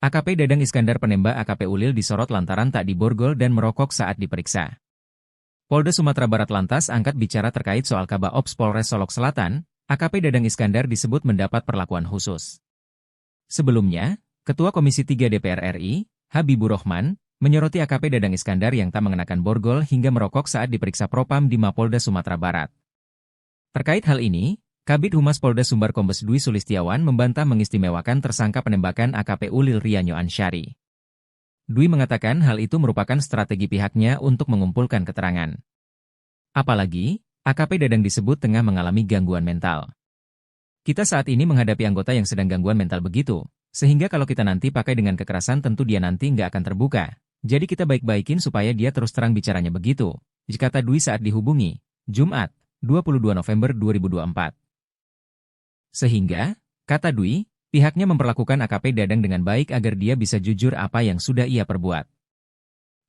AKP Dadang Iskandar penembak AKP Ulil disorot lantaran tak diborgol dan merokok saat diperiksa. Polda Sumatera Barat lantas angkat bicara terkait soal Kabak Ops Polres Solok Selatan, AKP Dadang Iskandar disebut mendapat perlakuan khusus. Sebelumnya, Ketua Komisi 3 DPR RI, Habibur Rahman, menyoroti AKP Dadang Iskandar yang tak mengenakan borgol hingga merokok saat diperiksa Propam di Mapolda Sumatera Barat. Terkait hal ini, Kabid Humas Polda Sumbar Kombes Dwi Sulistiawan membantah mengistimewakan tersangka penembakan AKP Ulil Rianyo Ansyari. Dwi mengatakan hal itu merupakan strategi pihaknya untuk mengumpulkan keterangan. Apalagi, AKP Dadang disebut tengah mengalami gangguan mental. Kita saat ini menghadapi anggota yang sedang gangguan mental begitu, sehingga kalau kita nanti pakai dengan kekerasan tentu dia nanti nggak akan terbuka. Jadi kita baik-baikin supaya dia terus terang bicaranya begitu, kata Dwi saat dihubungi, Jumat, 22 November 2024. Sehingga, kata Dwi, pihaknya memperlakukan AKP Dadang dengan baik agar dia bisa jujur apa yang sudah ia perbuat.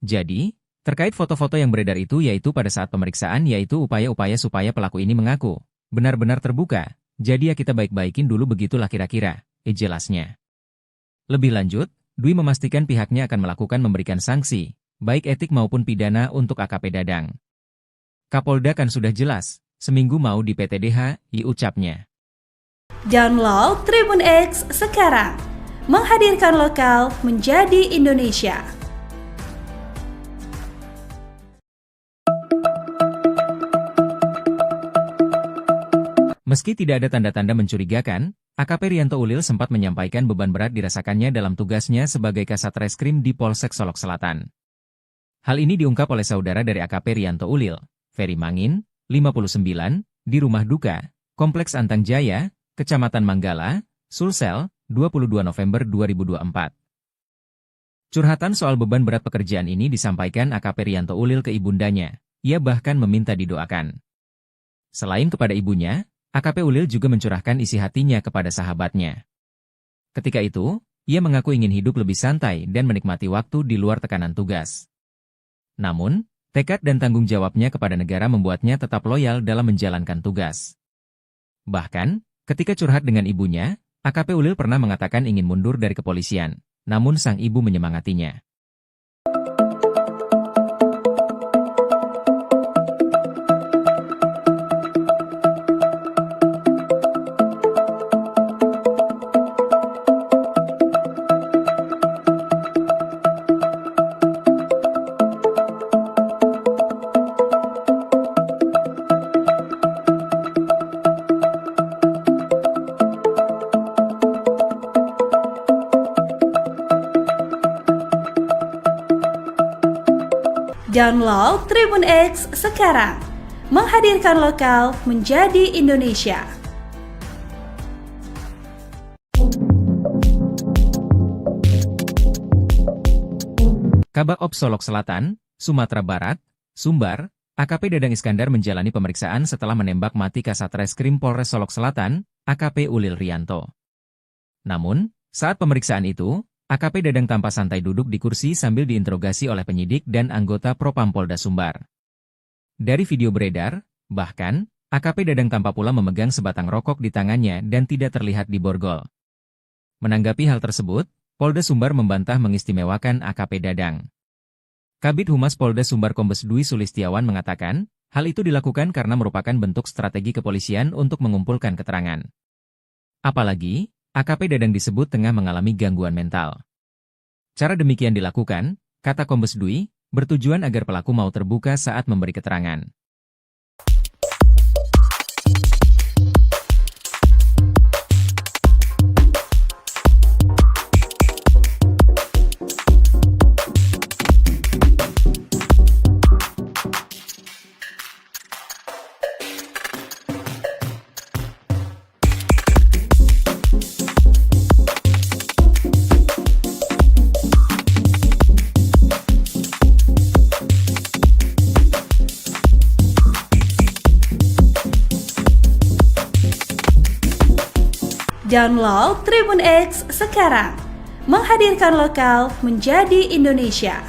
Jadi, terkait foto-foto yang beredar itu yaitu pada saat pemeriksaan yaitu upaya-upaya supaya pelaku ini mengaku benar-benar terbuka, jadi ya kita baik-baikin dulu begitulah kira-kira, jelasnya. Lebih lanjut, Dwi memastikan pihaknya akan melakukan memberikan sanksi, baik etik maupun pidana untuk AKP Dadang. Kapolda kan sudah jelas, seminggu mau di PTDH, ucapnya. Download Tribun X sekarang, menghadirkan lokal menjadi Indonesia. Meski tidak ada tanda-tanda mencurigakan, AKP Rianto Ulil sempat menyampaikan beban berat dirasakannya dalam tugasnya sebagai Kasat Reskrim di Polsek Solok Selatan. Hal ini diungkap oleh saudara dari AKP Rianto Ulil, Ferry Mangin, 59, di rumah duka, Kompleks Antang Jaya, Kecamatan Manggala, Sulsel, 22 November 2024. Curhatan soal beban berat pekerjaan ini disampaikan AKP Rianto Ulil ke ibundanya. Ia bahkan meminta didoakan. Selain kepada ibunya, AKP Ulil juga mencurahkan isi hatinya kepada sahabatnya. Ketika itu, ia mengaku ingin hidup lebih santai dan menikmati waktu di luar tekanan tugas. Namun, tekad dan tanggung jawabnya kepada negara membuatnya tetap loyal dalam menjalankan tugas. Bahkan, ketika curhat dengan ibunya, AKP Ulil pernah mengatakan ingin mundur dari kepolisian, namun sang ibu menyemangatinya. Download Tribun X sekarang, menghadirkan lokal menjadi Indonesia. Kabak Ops Solok Selatan, Sumatera Barat, Sumbar, AKP Dadang Iskandar menjalani pemeriksaan setelah menembak mati Kasat Reskrim Polres Solok Selatan, AKP Ulil Rianto. Namun, saat pemeriksaan itu, AKP Dadang tampak santai duduk di kursi sambil diinterogasi oleh penyidik dan anggota Propam Polda Sumbar. Dari video beredar, bahkan, AKP Dadang tampak pula memegang sebatang rokok di tangannya dan tidak terlihat diborgol. Menanggapi hal tersebut, Polda Sumbar membantah mengistimewakan AKP Dadang. Kabid Humas Polda Sumbar Kombes Dwi Sulistiawan mengatakan, hal itu dilakukan karena merupakan bentuk strategi kepolisian untuk mengumpulkan keterangan. Apalagi, AKP Dadang disebut tengah mengalami gangguan mental. Cara demikian dilakukan, kata Kombes Dwi, bertujuan agar pelaku mau terbuka saat memberi keterangan. Download Tribun X sekarang, menghadirkan lokal menjadi Indonesia.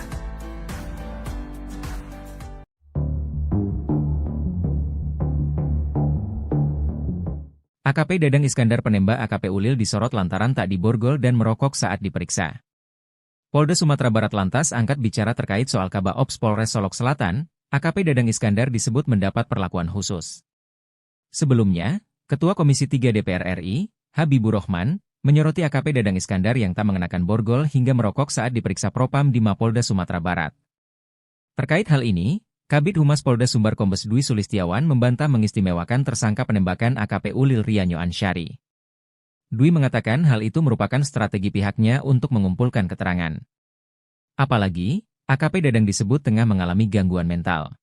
AKP Dadang Iskandar penembak AKP Ulil disorot lantaran tak diborgol dan merokok saat diperiksa. Polda Sumatera Barat lantas angkat bicara terkait soal Kabak Ops Polres Solok Selatan, AKP Dadang Iskandar disebut mendapat perlakuan khusus. Sebelumnya, Ketua Komisi 3 DPR RI, Habibur Rahman, menyoroti AKP Dadang Iskandar yang tak mengenakan borgol hingga merokok saat diperiksa Propam di Mapolda Sumatera Barat. Terkait hal ini, Kabid Humas Polda Sumbar Kombes Dwi Sulistiawan membantah mengistimewakan tersangka penembakan AKP Ulil Rianyo Ansyari. Dwi mengatakan hal itu merupakan strategi pihaknya untuk mengumpulkan keterangan. Apalagi, AKP Dadang disebut tengah mengalami gangguan mental.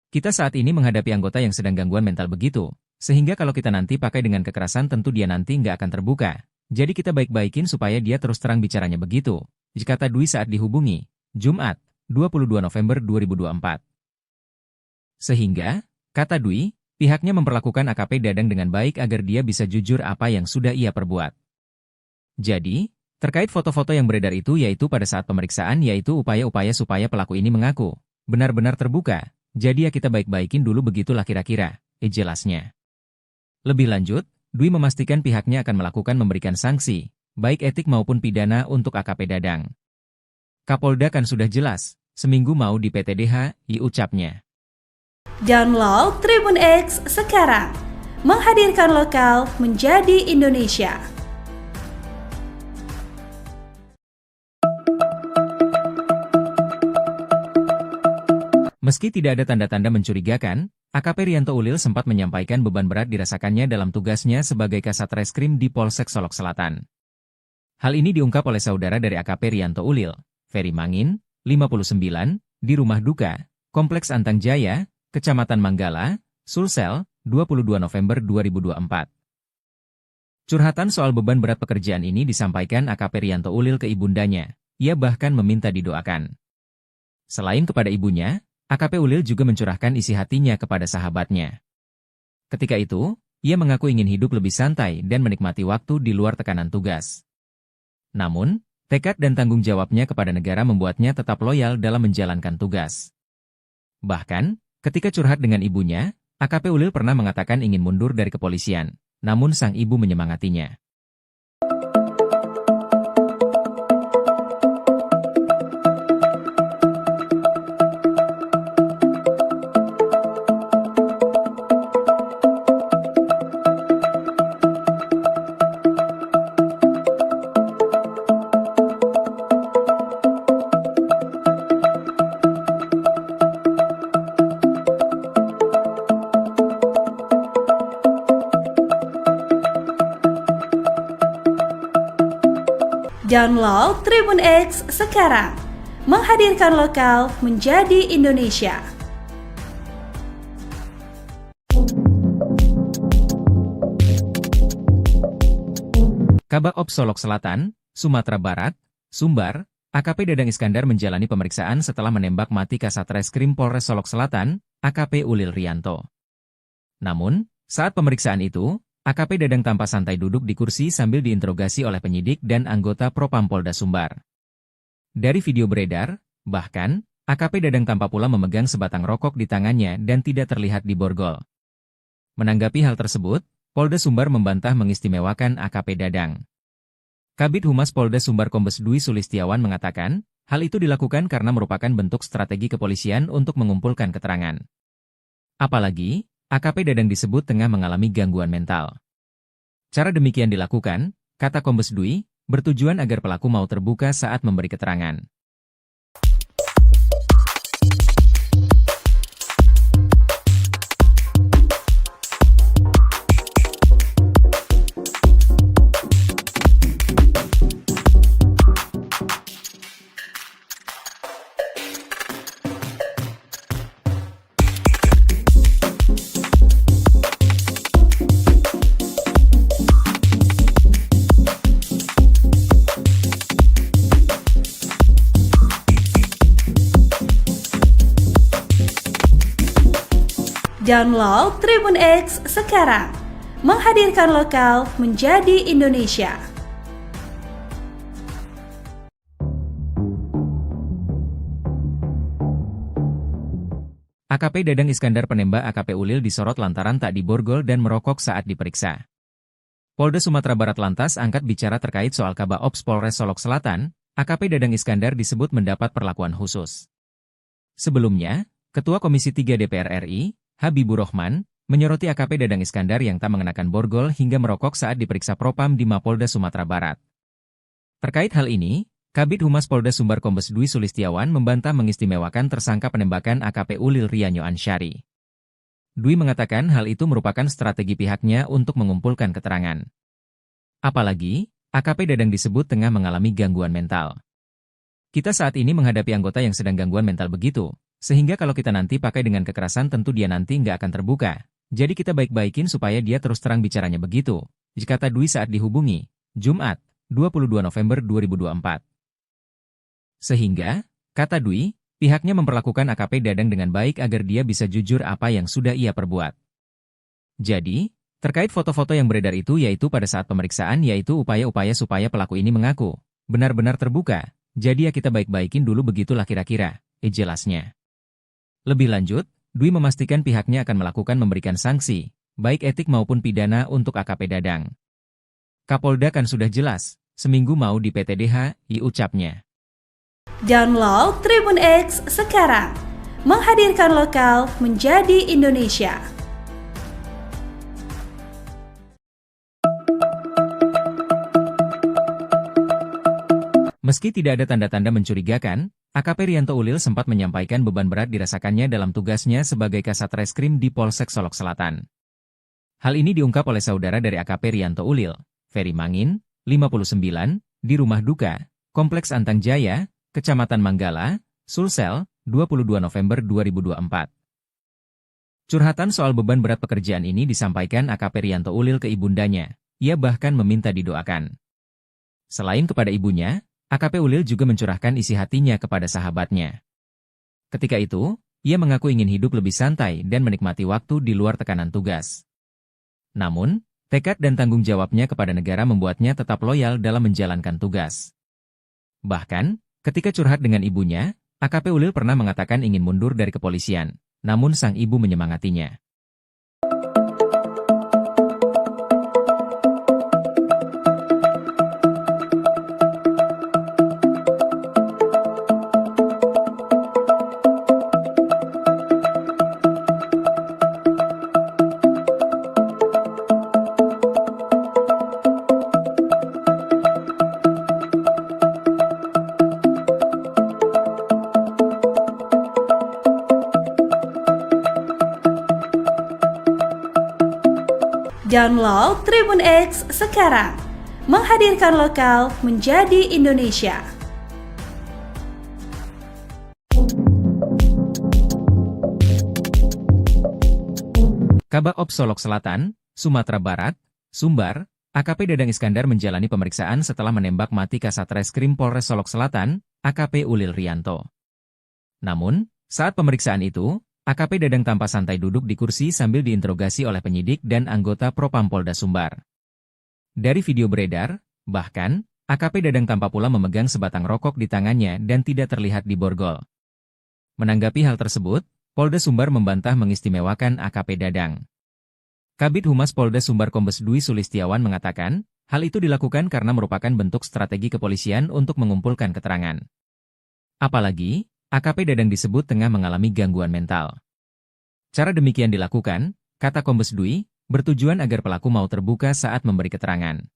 Kita saat ini menghadapi anggota yang sedang gangguan mental begitu, sehingga kalau kita nanti pakai dengan kekerasan tentu dia nanti nggak akan terbuka. Jadi kita baik-baikin supaya dia terus terang bicaranya begitu, kata Dwi saat dihubungi, Jumat, 22 November 2024. Sehingga, kata Dwi, pihaknya memperlakukan AKP Dadang dengan baik agar dia bisa jujur apa yang sudah ia perbuat. Jadi, terkait foto-foto yang beredar itu yaitu pada saat pemeriksaan yaitu upaya-upaya supaya pelaku ini mengaku benar-benar terbuka, jadi ya kita baik-baikin dulu begitulah kira-kira, jelasnya. Lebih lanjut, Dwi memastikan pihaknya akan melakukan memberikan sanksi, baik etik maupun pidana untuk AKP Dadang. Kapolda kan sudah jelas, seminggu mau di PTDH, ucapnya. Download Tribun X sekarang, menghadirkan lokal menjadi Indonesia. Meski tidak ada tanda-tanda mencurigakan, AKP Rianto Ulil sempat menyampaikan beban berat dirasakannya dalam tugasnya sebagai Kasat Reskrim di Polsek Solok Selatan. Hal ini diungkap oleh saudara dari AKP Rianto Ulil, Ferry Mangin, 59, di rumah duka, Kompleks Antang Jaya, Kecamatan Manggala, Sulsel, 22 November 2024. Curhatan soal beban berat pekerjaan ini disampaikan AKP Rianto Ulil ke ibundanya, ia bahkan meminta didoakan. Selain kepada ibunya, AKP Ulil juga mencurahkan isi hatinya kepada sahabatnya. Ketika itu, ia mengaku ingin hidup lebih santai dan menikmati waktu di luar tekanan tugas. Namun, tekad dan tanggung jawabnya kepada negara membuatnya tetap loyal dalam menjalankan tugas. Bahkan, ketika curhat dengan ibunya, AKP Ulil pernah mengatakan ingin mundur dari kepolisian, namun sang ibu menyemangatinya. Download Tribun X sekarang, menghadirkan lokal menjadi Indonesia. Kabak Ops Solok Selatan, Sumatera Barat, Sumbar, AKP Dadang Iskandar menjalani pemeriksaan setelah menembak mati Kasat Reskrim Polres Solok Selatan, AKP Ulil Rianto. Namun, saat pemeriksaan itu, AKP Dadang tampak santai duduk di kursi sambil diinterogasi oleh penyidik dan anggota Propam Polda Sumbar. Dari video beredar, bahkan, AKP Dadang tampak pula memegang sebatang rokok di tangannya dan tidak terlihat di borgol. Menanggapi hal tersebut, Polda Sumbar membantah mengistimewakan AKP Dadang. Kabid Humas Polda Sumbar Kombes Dwi Sulistiawan mengatakan, hal itu dilakukan karena merupakan bentuk strategi kepolisian untuk mengumpulkan keterangan. Apalagi, AKP Dadang disebut tengah mengalami gangguan mental. Cara demikian dilakukan, kata Kombes Dwi, bertujuan agar pelaku mau terbuka saat memberi keterangan. Download Tribun X sekarang, menghadirkan lokal menjadi Indonesia. AKP Dadang Iskandar penembak AKP Ulil disorot lantaran tak diborgol dan merokok saat diperiksa. Polda Sumatera Barat lantas angkat bicara terkait soal Kabak Ops Polres Solok Selatan, AKP Dadang Iskandar disebut mendapat perlakuan khusus. Sebelumnya, Ketua Komisi 3 DPR RI, Habibur Rahman, menyoroti AKP Dadang Iskandar yang tak mengenakan borgol hingga merokok saat diperiksa Propam di Mapolda Sumatera Barat. Terkait hal ini, Kabid Humas Polda Sumbar Kombes Dwi Sulistiawan membantah mengistimewakan tersangka penembakan AKP Ulil Rianyo Ansyari. Dwi mengatakan hal itu merupakan strategi pihaknya untuk mengumpulkan keterangan. Apalagi, AKP Dadang disebut tengah mengalami gangguan mental. Kita saat ini menghadapi anggota yang sedang gangguan mental begitu, sehingga kalau kita nanti pakai dengan kekerasan tentu dia nanti nggak akan terbuka. Jadi kita baik-baikin supaya dia terus terang bicaranya begitu, kata Dwi saat dihubungi, Jumat, 22 November 2024. Sehingga, kata Dwi, pihaknya memperlakukan AKP Dadang dengan baik agar dia bisa jujur apa yang sudah ia perbuat. Jadi, terkait foto-foto yang beredar itu yaitu pada saat pemeriksaan yaitu upaya-upaya supaya pelaku ini mengaku benar-benar terbuka, jadi ya kita baik-baikin dulu begitulah kira-kira, jelasnya. Lebih lanjut, Dwi memastikan pihaknya akan melakukan memberikan sanksi, baik etik maupun pidana untuk AKP Dadang. Kapolda kan sudah jelas, seminggu mau di PTDH, ucapnya. Download Tribun X sekarang, menghadirkan lokal menjadi Indonesia. Meski tidak ada tanda-tanda mencurigakan, AKP Rianto Ulil sempat menyampaikan beban berat dirasakannya dalam tugasnya sebagai Kasat Reskrim di Polsek Solok Selatan. Hal ini diungkap oleh saudara dari AKP Rianto Ulil, Ferry Mangin, 59, di rumah duka, Kompleks Antang Jaya, Kecamatan Manggala, Sulsel, 22 November 2024. Curhatan soal beban berat pekerjaan ini disampaikan AKP Rianto Ulil ke ibundanya, ia bahkan meminta didoakan. Selain kepada ibunya, AKP Ulil juga mencurahkan isi hatinya kepada sahabatnya. Ketika itu, ia mengaku ingin hidup lebih santai dan menikmati waktu di luar tekanan tugas. Namun, tekad dan tanggung jawabnya kepada negara membuatnya tetap loyal dalam menjalankan tugas. Bahkan, ketika curhat dengan ibunya, AKP Ulil pernah mengatakan ingin mundur dari kepolisian, namun sang ibu menyemangatinya. Download Tribun X sekarang, menghadirkan lokal menjadi Indonesia. Kabak Ops Solok Selatan, Sumatera Barat, Sumbar, AKP Dadang Iskandar menjalani pemeriksaan setelah menembak mati Kasat Reskrim Polres Solok Selatan, AKP Ulil Rianto. Namun, saat pemeriksaan itu, AKP Dadang tampak santai duduk di kursi sambil diinterogasi oleh penyidik dan anggota Propam Polda Sumbar. Dari video beredar, bahkan, AKP Dadang tampak pula memegang sebatang rokok di tangannya dan tidak terlihat di borgol. Menanggapi hal tersebut, Polda Sumbar membantah mengistimewakan AKP Dadang. Kabid Humas Polda Sumbar Kombes Dwi Sulistiawan mengatakan, hal itu dilakukan karena merupakan bentuk strategi kepolisian untuk mengumpulkan keterangan. Apalagi, AKP Dadang disebut tengah mengalami gangguan mental. Cara demikian dilakukan, kata Kombes Dwi, bertujuan agar pelaku mau terbuka saat memberi keterangan.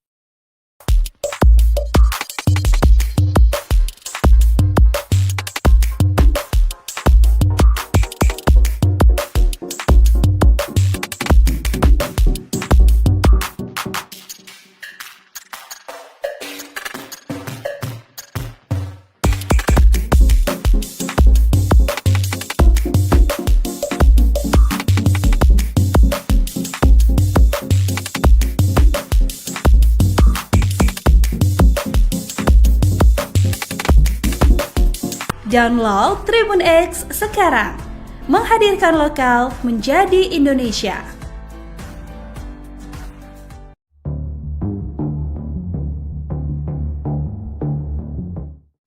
Download Tribun X sekarang, menghadirkan lokal menjadi Indonesia.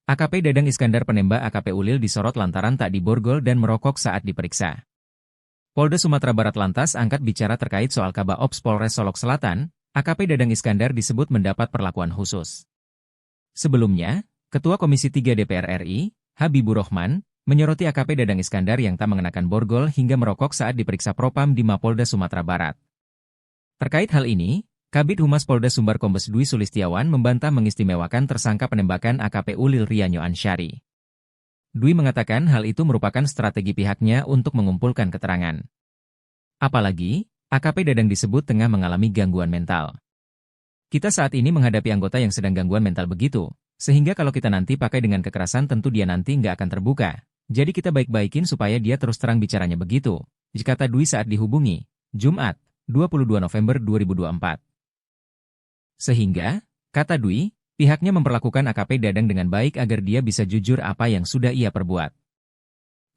AKP Dadang Iskandar penembak AKP Ulil disorot lantaran tak diborgol dan merokok saat diperiksa. Polda Sumatera Barat lantas angkat bicara terkait soal Kabak Ops Polres Solok Selatan, AKP Dadang Iskandar disebut mendapat perlakuan khusus. Sebelumnya, Ketua Komisi 3 DPR RI, Habibur Rahman, menyoroti AKP Dadang Iskandar yang tak mengenakan borgol hingga merokok saat diperiksa Propam di Mapolda Sumatera Barat. Terkait hal ini, Kabid Humas Polda Sumbar Kombes Dwi Sulistiawan membantah mengistimewakan tersangka penembakan AKP Ulil Rianyo Ansyari. Dwi mengatakan hal itu merupakan strategi pihaknya untuk mengumpulkan keterangan. Apalagi, AKP Dadang disebut tengah mengalami gangguan mental. Kita saat ini menghadapi anggota yang sedang gangguan mental begitu, sehingga kalau kita nanti pakai dengan kekerasan tentu dia nanti nggak akan terbuka. Jadi kita baik-baikin supaya dia terus terang bicaranya begitu, kata Dwi saat dihubungi, Jumat, 22 November 2024. Sehingga, kata Dwi, pihaknya memperlakukan AKP Dadang dengan baik agar dia bisa jujur apa yang sudah ia perbuat.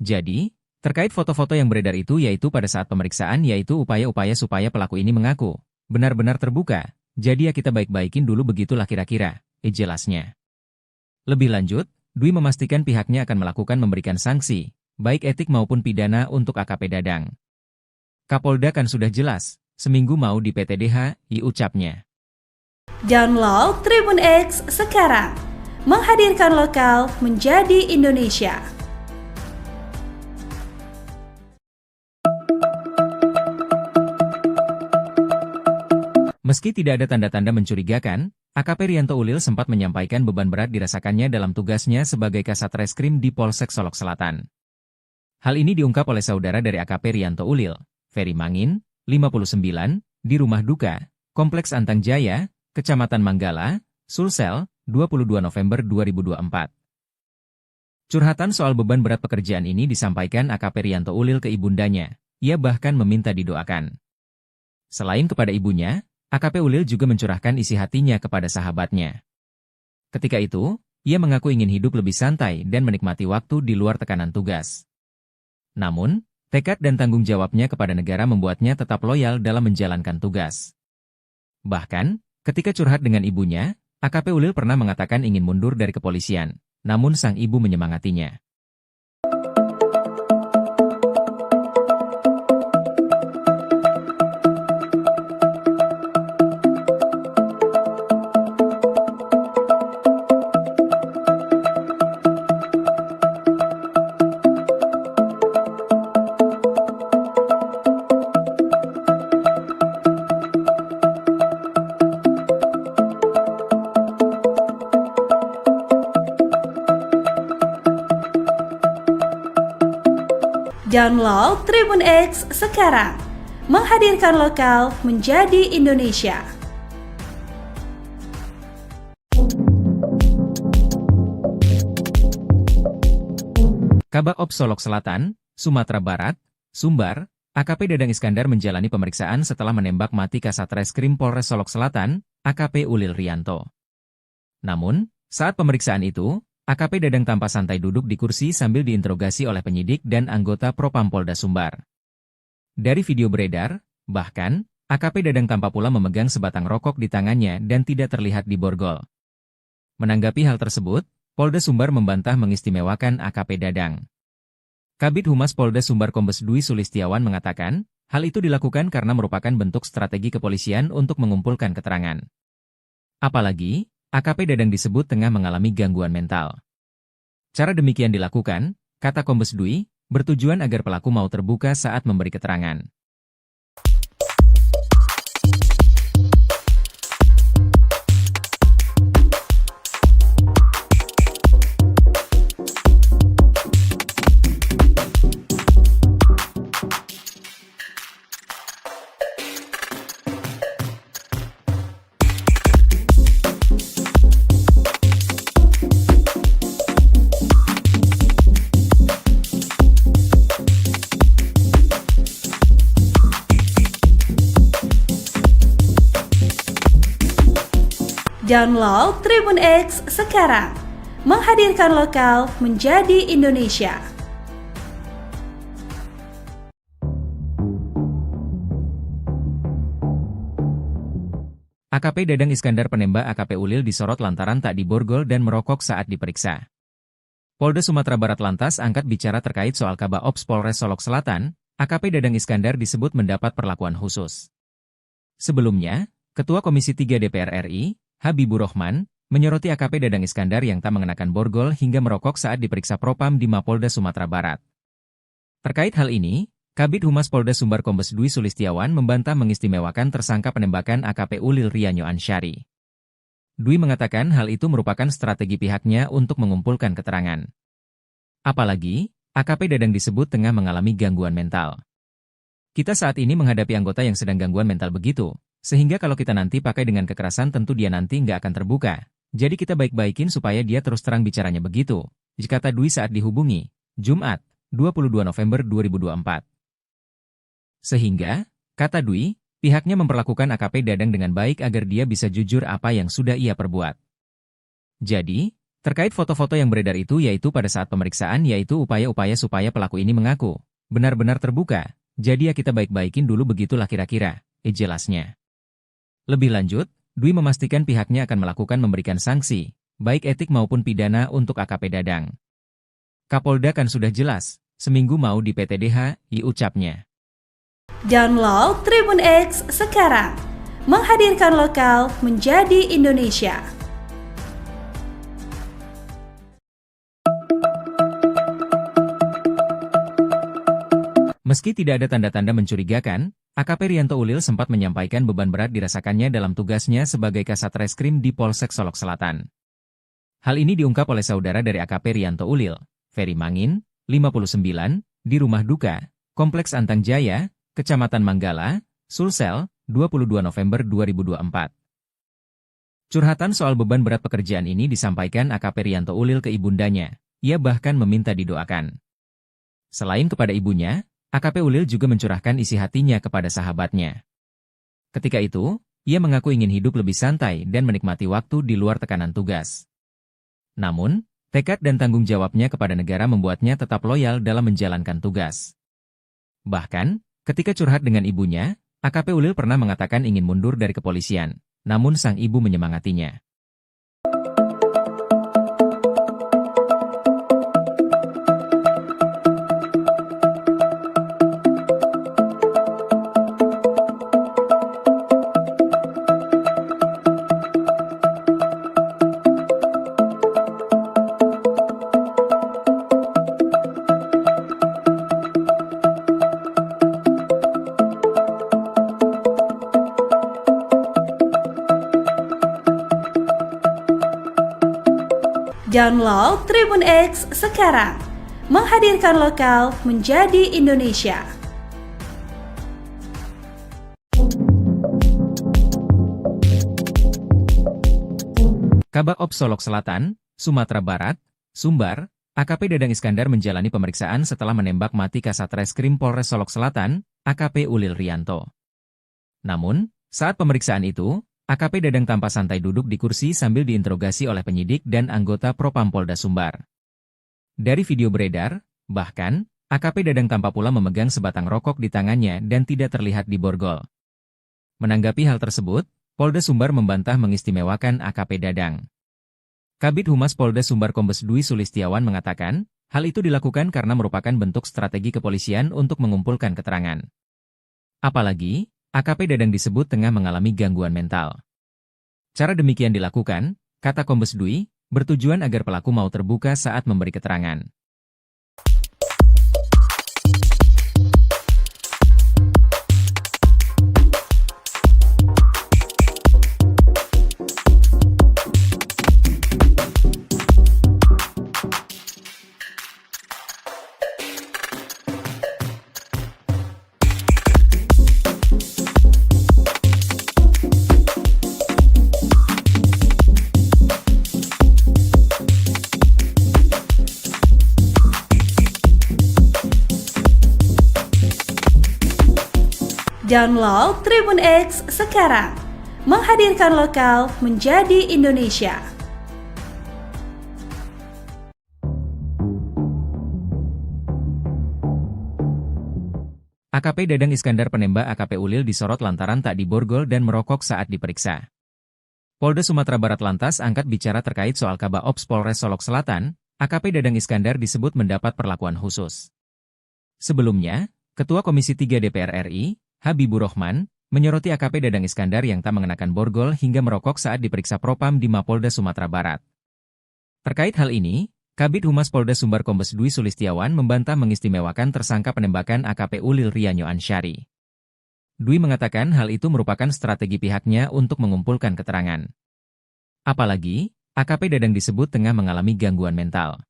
Jadi, terkait foto-foto yang beredar itu yaitu pada saat pemeriksaan yaitu upaya-upaya supaya pelaku ini mengaku benar-benar terbuka, jadi ya kita baik-baikin dulu begitulah kira-kira, jelasnya. Lebih lanjut, Dwi memastikan pihaknya akan melakukan memberikan sanksi, baik etik maupun pidana untuk AKP Dadang. Kapolda kan sudah jelas, seminggu mau di PTDH, ucapnya. Download Tribun X sekarang, menghadirkan lokal menjadi Indonesia. Meski tidak ada tanda-tanda mencurigakan, AKP Rianto Ulil sempat menyampaikan beban berat dirasakannya dalam tugasnya sebagai Kasat Reskrim di Polsek Solok Selatan. Hal ini diungkap oleh saudara dari AKP Rianto Ulil, Ferry Mangin, 59, di rumah duka, Kompleks Antang Jaya, Kecamatan Manggala, Sulsel, 22 November 2024. Curhatan soal beban berat pekerjaan ini disampaikan AKP Rianto Ulil ke ibundanya, ia bahkan meminta didoakan. Selain kepada ibunya, AKP Ulil juga mencurahkan isi hatinya kepada sahabatnya. Ketika itu, ia mengaku ingin hidup lebih santai dan menikmati waktu di luar tekanan tugas. Namun, tekad dan tanggung jawabnya kepada negara membuatnya tetap loyal dalam menjalankan tugas. Bahkan, ketika curhat dengan ibunya, AKP Ulil pernah mengatakan ingin mundur dari kepolisian, namun sang ibu menyemangatinya. Download Tribun X sekarang, menghadirkan lokal menjadi Indonesia. Kabak Ops Solok Selatan, Sumatera Barat, Sumbar, AKP Dadang Iskandar menjalani pemeriksaan setelah menembak mati Kasat Reskrim Polres Solok Selatan, AKP Ulil Rianto. Namun, saat pemeriksaan itu, AKP Dadang tampak santai duduk di kursi sambil diinterogasi oleh penyidik dan anggota Propam Polda Sumbar. Dari video beredar, bahkan, AKP Dadang tampak pula memegang sebatang rokok di tangannya dan tidak terlihat di borgol. Menanggapi hal tersebut, Polda Sumbar membantah mengistimewakan AKP Dadang. Kabid Humas Polda Sumbar Kombes Dwi Sulistiawan mengatakan, hal itu dilakukan karena merupakan bentuk strategi kepolisian untuk mengumpulkan keterangan. Apalagi, AKP Dadang disebut tengah mengalami gangguan mental. Cara demikian dilakukan, kata Kombes Dwi, bertujuan agar pelaku mau terbuka saat memberi keterangan. Download Tribun X sekarang, menghadirkan lokal menjadi Indonesia. AKP Dadang Iskandar penembak AKP Ulil disorot lantaran tak diborgol dan merokok saat diperiksa. Polda Sumatera Barat lantas angkat bicara terkait soal Kabak Ops Polres Solok Selatan, AKP Dadang Iskandar disebut mendapat perlakuan khusus. Sebelumnya, Ketua Komisi 3 DPR RI, Habibur Rahman, menyoroti AKP Dadang Iskandar yang tak mengenakan borgol hingga merokok saat diperiksa Propam di Mapolda Sumatera Barat. Terkait hal ini, Kabid Humas Polda Sumbar Kombes Dwi Sulistiawan membantah mengistimewakan tersangka penembakan AKP Ulil Rianyo Ansyari. Dwi mengatakan hal itu merupakan strategi pihaknya untuk mengumpulkan keterangan. Apalagi, AKP Dadang disebut tengah mengalami gangguan mental. Kita saat ini menghadapi anggota yang sedang gangguan mental begitu, sehingga kalau kita nanti pakai dengan kekerasan tentu dia nanti nggak akan terbuka. Jadi kita baik-baikin supaya dia terus terang bicaranya begitu, kata Dwi saat dihubungi, Jumat, 22 November 2024. Sehingga, kata Dwi, pihaknya memperlakukan AKP Dadang dengan baik agar dia bisa jujur apa yang sudah ia perbuat. Jadi, terkait foto-foto yang beredar itu yaitu pada saat pemeriksaan yaitu upaya-upaya supaya pelaku ini mengaku benar-benar terbuka. Jadi ya kita baik-baikin dulu begitulah kira-kira, jelasnya. Lebih lanjut, Dwi memastikan pihaknya akan melakukan memberikan sanksi, baik etik maupun pidana untuk AKP Dadang. Kapolda kan sudah jelas, seminggu mau di PTDH, ucapnya. Download Tribun X sekarang, menghadirkan lokal menjadi Indonesia. Meski tidak ada tanda-tanda mencurigakan, AKP Rianto Ulil sempat menyampaikan beban berat dirasakannya dalam tugasnya sebagai Kasat Reskrim di Polsek Solok Selatan. Hal ini diungkap oleh saudara dari AKP Rianto Ulil, Ferry Mangin, 59, di rumah duka, Kompleks Antang Jaya, Kecamatan Manggala, Sulsel, 22 November 2024. Curhatan soal beban berat pekerjaan ini disampaikan AKP Rianto Ulil ke ibundanya, ia bahkan meminta didoakan. Selain kepada ibunya, AKP Ulil juga mencurahkan isi hatinya kepada sahabatnya. Ketika itu, ia mengaku ingin hidup lebih santai dan menikmati waktu di luar tekanan tugas. Namun, tekad dan tanggung jawabnya kepada negara membuatnya tetap loyal dalam menjalankan tugas. Bahkan, ketika curhat dengan ibunya, AKP Ulil pernah mengatakan ingin mundur dari kepolisian, namun sang ibu menyemangatinya. Download Tribun X sekarang, menghadirkan lokal menjadi Indonesia. Kabak Ops Solok Selatan, Sumatera Barat, Sumbar, AKP Dadang Iskandar menjalani pemeriksaan setelah menembak mati Kasat Reskrim Polres Solok Selatan, AKP Ulil Rianto. Namun, saat pemeriksaan itu, AKP Dadang tampak santai duduk di kursi sambil diinterogasi oleh penyidik dan anggota Propam Polda Sumbar. Dari video beredar, bahkan, AKP Dadang tampak pula memegang sebatang rokok di tangannya dan tidak terlihat di borgol. Menanggapi hal tersebut, Polda Sumbar membantah mengistimewakan AKP Dadang. Kabid Humas Polda Sumbar Kombes Dwi Sulistiawan mengatakan, hal itu dilakukan karena merupakan bentuk strategi kepolisian untuk mengumpulkan keterangan. Apalagi, AKP Dadang disebut tengah mengalami gangguan mental. Cara demikian dilakukan, kata Kombes Dwi, bertujuan agar pelaku mau terbuka saat memberi keterangan. Download Tribun X sekarang, menghadirkan lokal menjadi Indonesia. AKP Dadang Iskandar penembak AKP Ulil disorot lantaran tak diborgol dan merokok saat diperiksa. Polda Sumatera Barat lantas angkat bicara terkait soal Kabak Ops Polres Solok Selatan, AKP Dadang Iskandar disebut mendapat perlakuan khusus. Sebelumnya, Ketua Komisi 3 DPR RI, Habibur Rahman, menyoroti AKP Dadang Iskandar yang tak mengenakan borgol hingga merokok saat diperiksa Propam di Mapolda Sumatera Barat. Terkait hal ini, Kabid Humas Polda Sumbar Kombes Dwi Sulistiawan membantah mengistimewakan tersangka penembakan AKP Ulil Rianyo Ansyari. Dwi mengatakan hal itu merupakan strategi pihaknya untuk mengumpulkan keterangan. Apalagi, AKP Dadang disebut tengah mengalami gangguan mental.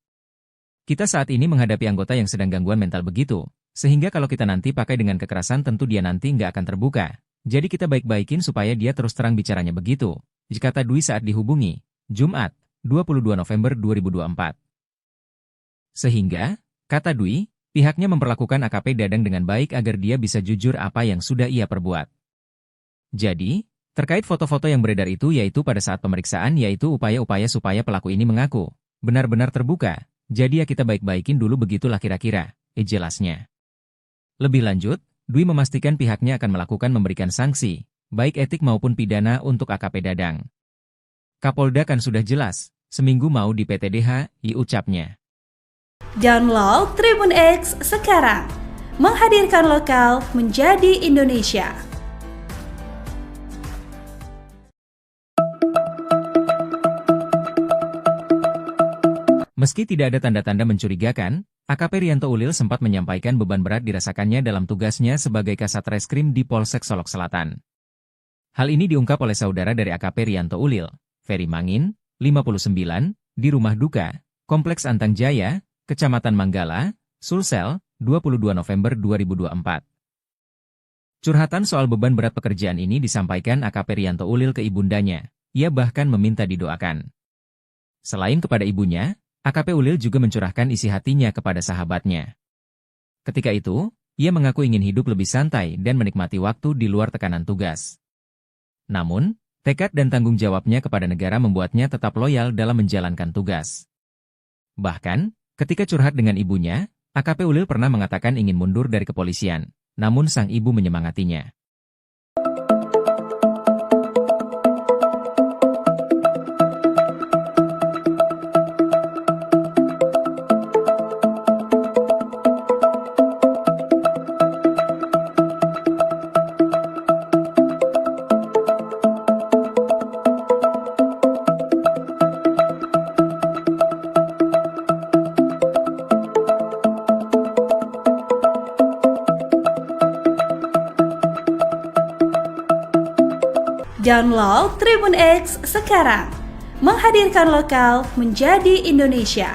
Kita saat ini menghadapi anggota yang sedang gangguan mental begitu, sehingga kalau kita nanti pakai dengan kekerasan tentu dia nanti nggak akan terbuka. Jadi kita baik-baikin supaya dia terus terang bicaranya begitu, kata Dwi saat dihubungi, Jumat, 22 November 2024. Sehingga, kata Dwi, pihaknya memperlakukan AKP Dadang dengan baik agar dia bisa jujur apa yang sudah ia perbuat. Jadi, terkait foto-foto yang beredar itu yaitu pada saat pemeriksaan yaitu upaya-upaya supaya pelaku ini mengaku benar-benar terbuka, jadi ya kita baik-baikin dulu begitulah kira-kira, jelasnya. Lebih lanjut, Dwi memastikan pihaknya akan melakukan memberikan sanksi, baik etik maupun pidana untuk AKP Dadang. Kapolda kan sudah jelas, seminggu mau di PTDH, ucapnya. Download Tribun X sekarang, menghadirkan lokal menjadi Indonesia. Meski tidak ada tanda-tanda mencurigakan, AKP Rianto Ulil sempat menyampaikan beban berat dirasakannya dalam tugasnya sebagai Kasat Reskrim di Polsek Solok Selatan. Hal ini diungkap oleh saudara dari AKP Rianto Ulil, Ferry Mangin, 59, di rumah duka, Kompleks Antang Jaya, Kecamatan Manggala, Sulsel, 22 November 2024. Curhatan soal beban berat pekerjaan ini disampaikan AKP Rianto Ulil ke ibundanya, ia bahkan meminta didoakan. Selain kepada ibunya, AKP Ulil juga mencurahkan isi hatinya kepada sahabatnya. Ketika itu, ia mengaku ingin hidup lebih santai dan menikmati waktu di luar tekanan tugas. Namun, tekad dan tanggung jawabnya kepada negara membuatnya tetap loyal dalam menjalankan tugas. Bahkan, ketika curhat dengan ibunya, AKP Ulil pernah mengatakan ingin mundur dari kepolisian, namun sang ibu menyemangatinya. Download Tribun X sekarang, menghadirkan lokal menjadi Indonesia.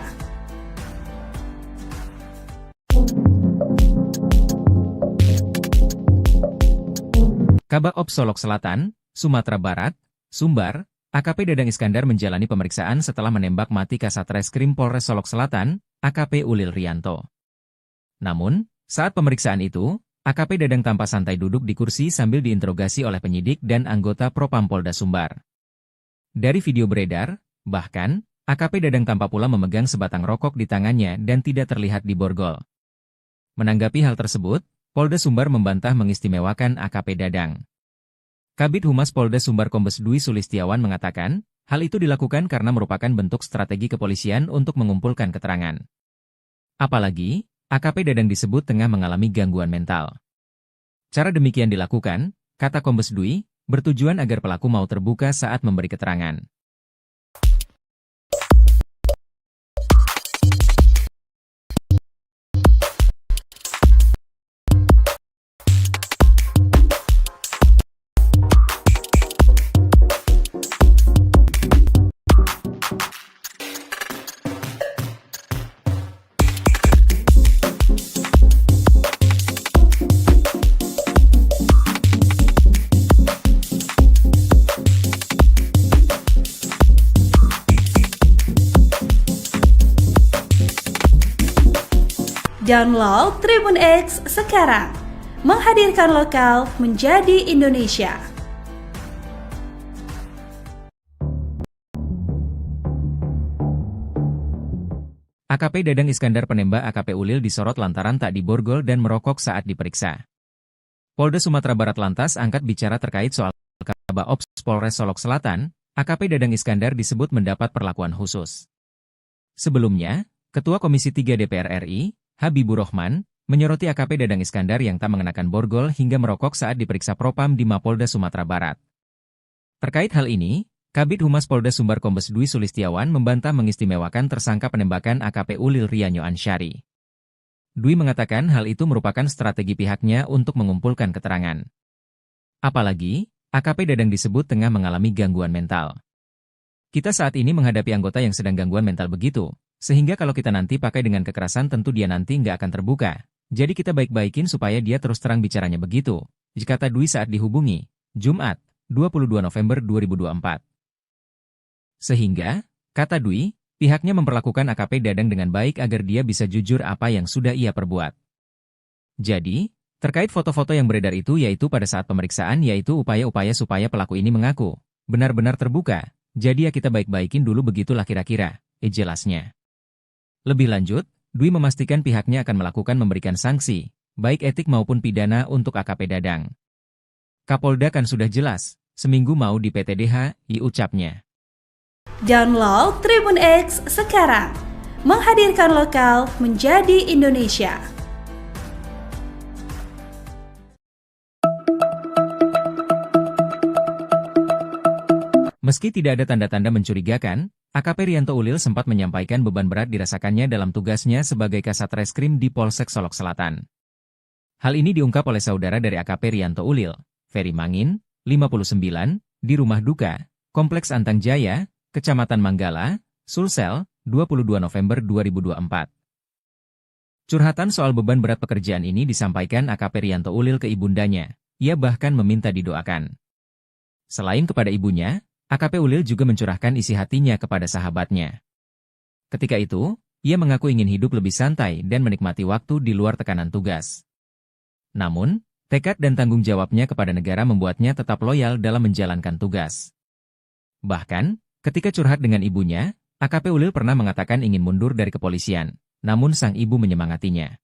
Kabak Ops Solok Selatan, Sumatera Barat, Sumbar, AKP Dadang Iskandar menjalani pemeriksaan setelah menembak mati Kasat Reskrim Polres Solok Selatan, AKP Ulil Rianto. Namun, saat pemeriksaan itu, AKP Dadang tampak santai duduk di kursi sambil diinterogasi oleh penyidik dan anggota Propam Polda Sumbar. Dari video beredar, bahkan, AKP Dadang tampak pula memegang sebatang rokok di tangannya dan tidak terlihat di borgol. Menanggapi hal tersebut, Polda Sumbar membantah mengistimewakan AKP Dadang. Kabid Humas Polda Sumbar Kombes Dwi Sulistiawan mengatakan, hal itu dilakukan karena merupakan bentuk strategi kepolisian untuk mengumpulkan keterangan. Apalagi, AKP Dadang disebut tengah mengalami gangguan mental. Cara demikian dilakukan, kata Kombes Dwi, bertujuan agar pelaku mau terbuka saat memberi keterangan. Download Tribun X sekarang, menghadirkan lokal menjadi Indonesia. AKP Dadang Iskandar penembak AKP Ulil disorot lantaran tak diborgol dan merokok saat diperiksa. Polda Sumatera Barat lantas angkat bicara terkait soal Kabak Ops Polres Solok Selatan, AKP Dadang Iskandar disebut mendapat perlakuan khusus. Sebelumnya, Ketua Komisi 3 DPR RI, Habibur Rahman, menyoroti AKP Dadang Iskandar yang tak mengenakan borgol hingga merokok saat diperiksa Propam di Mapolda Sumatera Barat. Terkait hal ini, Kabid Humas Polda Sumbar Kombes Dwi Sulistiawan membantah mengistimewakan tersangka penembakan AKP Ulil Rianyo Ansyari. Dwi mengatakan hal itu merupakan strategi pihaknya untuk mengumpulkan keterangan. Apalagi, AKP Dadang disebut tengah mengalami gangguan mental. Kita saat ini menghadapi anggota yang sedang gangguan mental begitu, sehingga kalau kita nanti pakai dengan kekerasan tentu dia nanti nggak akan terbuka. Jadi kita baik-baikin supaya dia terus terang bicaranya begitu, kata Dwi saat dihubungi, Jumat, 22 November 2024. Sehingga, kata Dwi, pihaknya memperlakukan AKP Dadang dengan baik agar dia bisa jujur apa yang sudah ia perbuat. Jadi, terkait foto-foto yang beredar itu yaitu pada saat pemeriksaan yaitu upaya-upaya supaya pelaku ini mengaku benar-benar terbuka, jadi ya kita baik-baikin dulu begitulah kira-kira, jelasnya. Lebih lanjut, Dwi memastikan pihaknya akan melakukan memberikan sanksi, baik etik maupun pidana untuk AKP Dadang. Kapolda kan sudah jelas, seminggu mau di PTDH, ucapnya. Download Tribun X sekarang, menghadirkan lokal menjadi Indonesia. Meski tidak ada tanda-tanda mencurigakan, AKP Rianto Ulil sempat menyampaikan beban berat dirasakannya dalam tugasnya sebagai Kasat Reskrim di Polsek Solok Selatan. Hal ini diungkap oleh saudara dari AKP Rianto Ulil, Ferry Mangin, 59, di rumah duka, Kompleks Antang Jaya, Kecamatan Manggala, Sulsel, 22 November 2024. Curhatan soal beban berat pekerjaan ini disampaikan AKP Rianto Ulil ke ibundanya, ia bahkan meminta didoakan. Selain kepada ibunya, AKP Ulil juga mencurahkan isi hatinya kepada sahabatnya. Ketika itu, ia mengaku ingin hidup lebih santai dan menikmati waktu di luar tekanan tugas. Namun, tekad dan tanggung jawabnya kepada negara membuatnya tetap loyal dalam menjalankan tugas. Bahkan, ketika curhat dengan ibunya, AKP Ulil pernah mengatakan ingin mundur dari kepolisian, namun sang ibu menyemangatinya.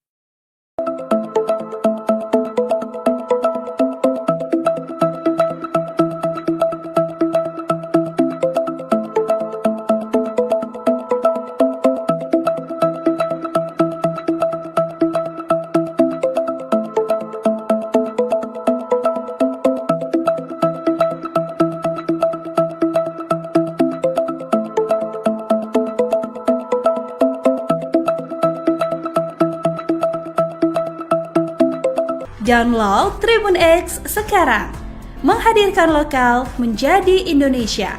Download Tribun X sekarang, menghadirkan lokal menjadi Indonesia.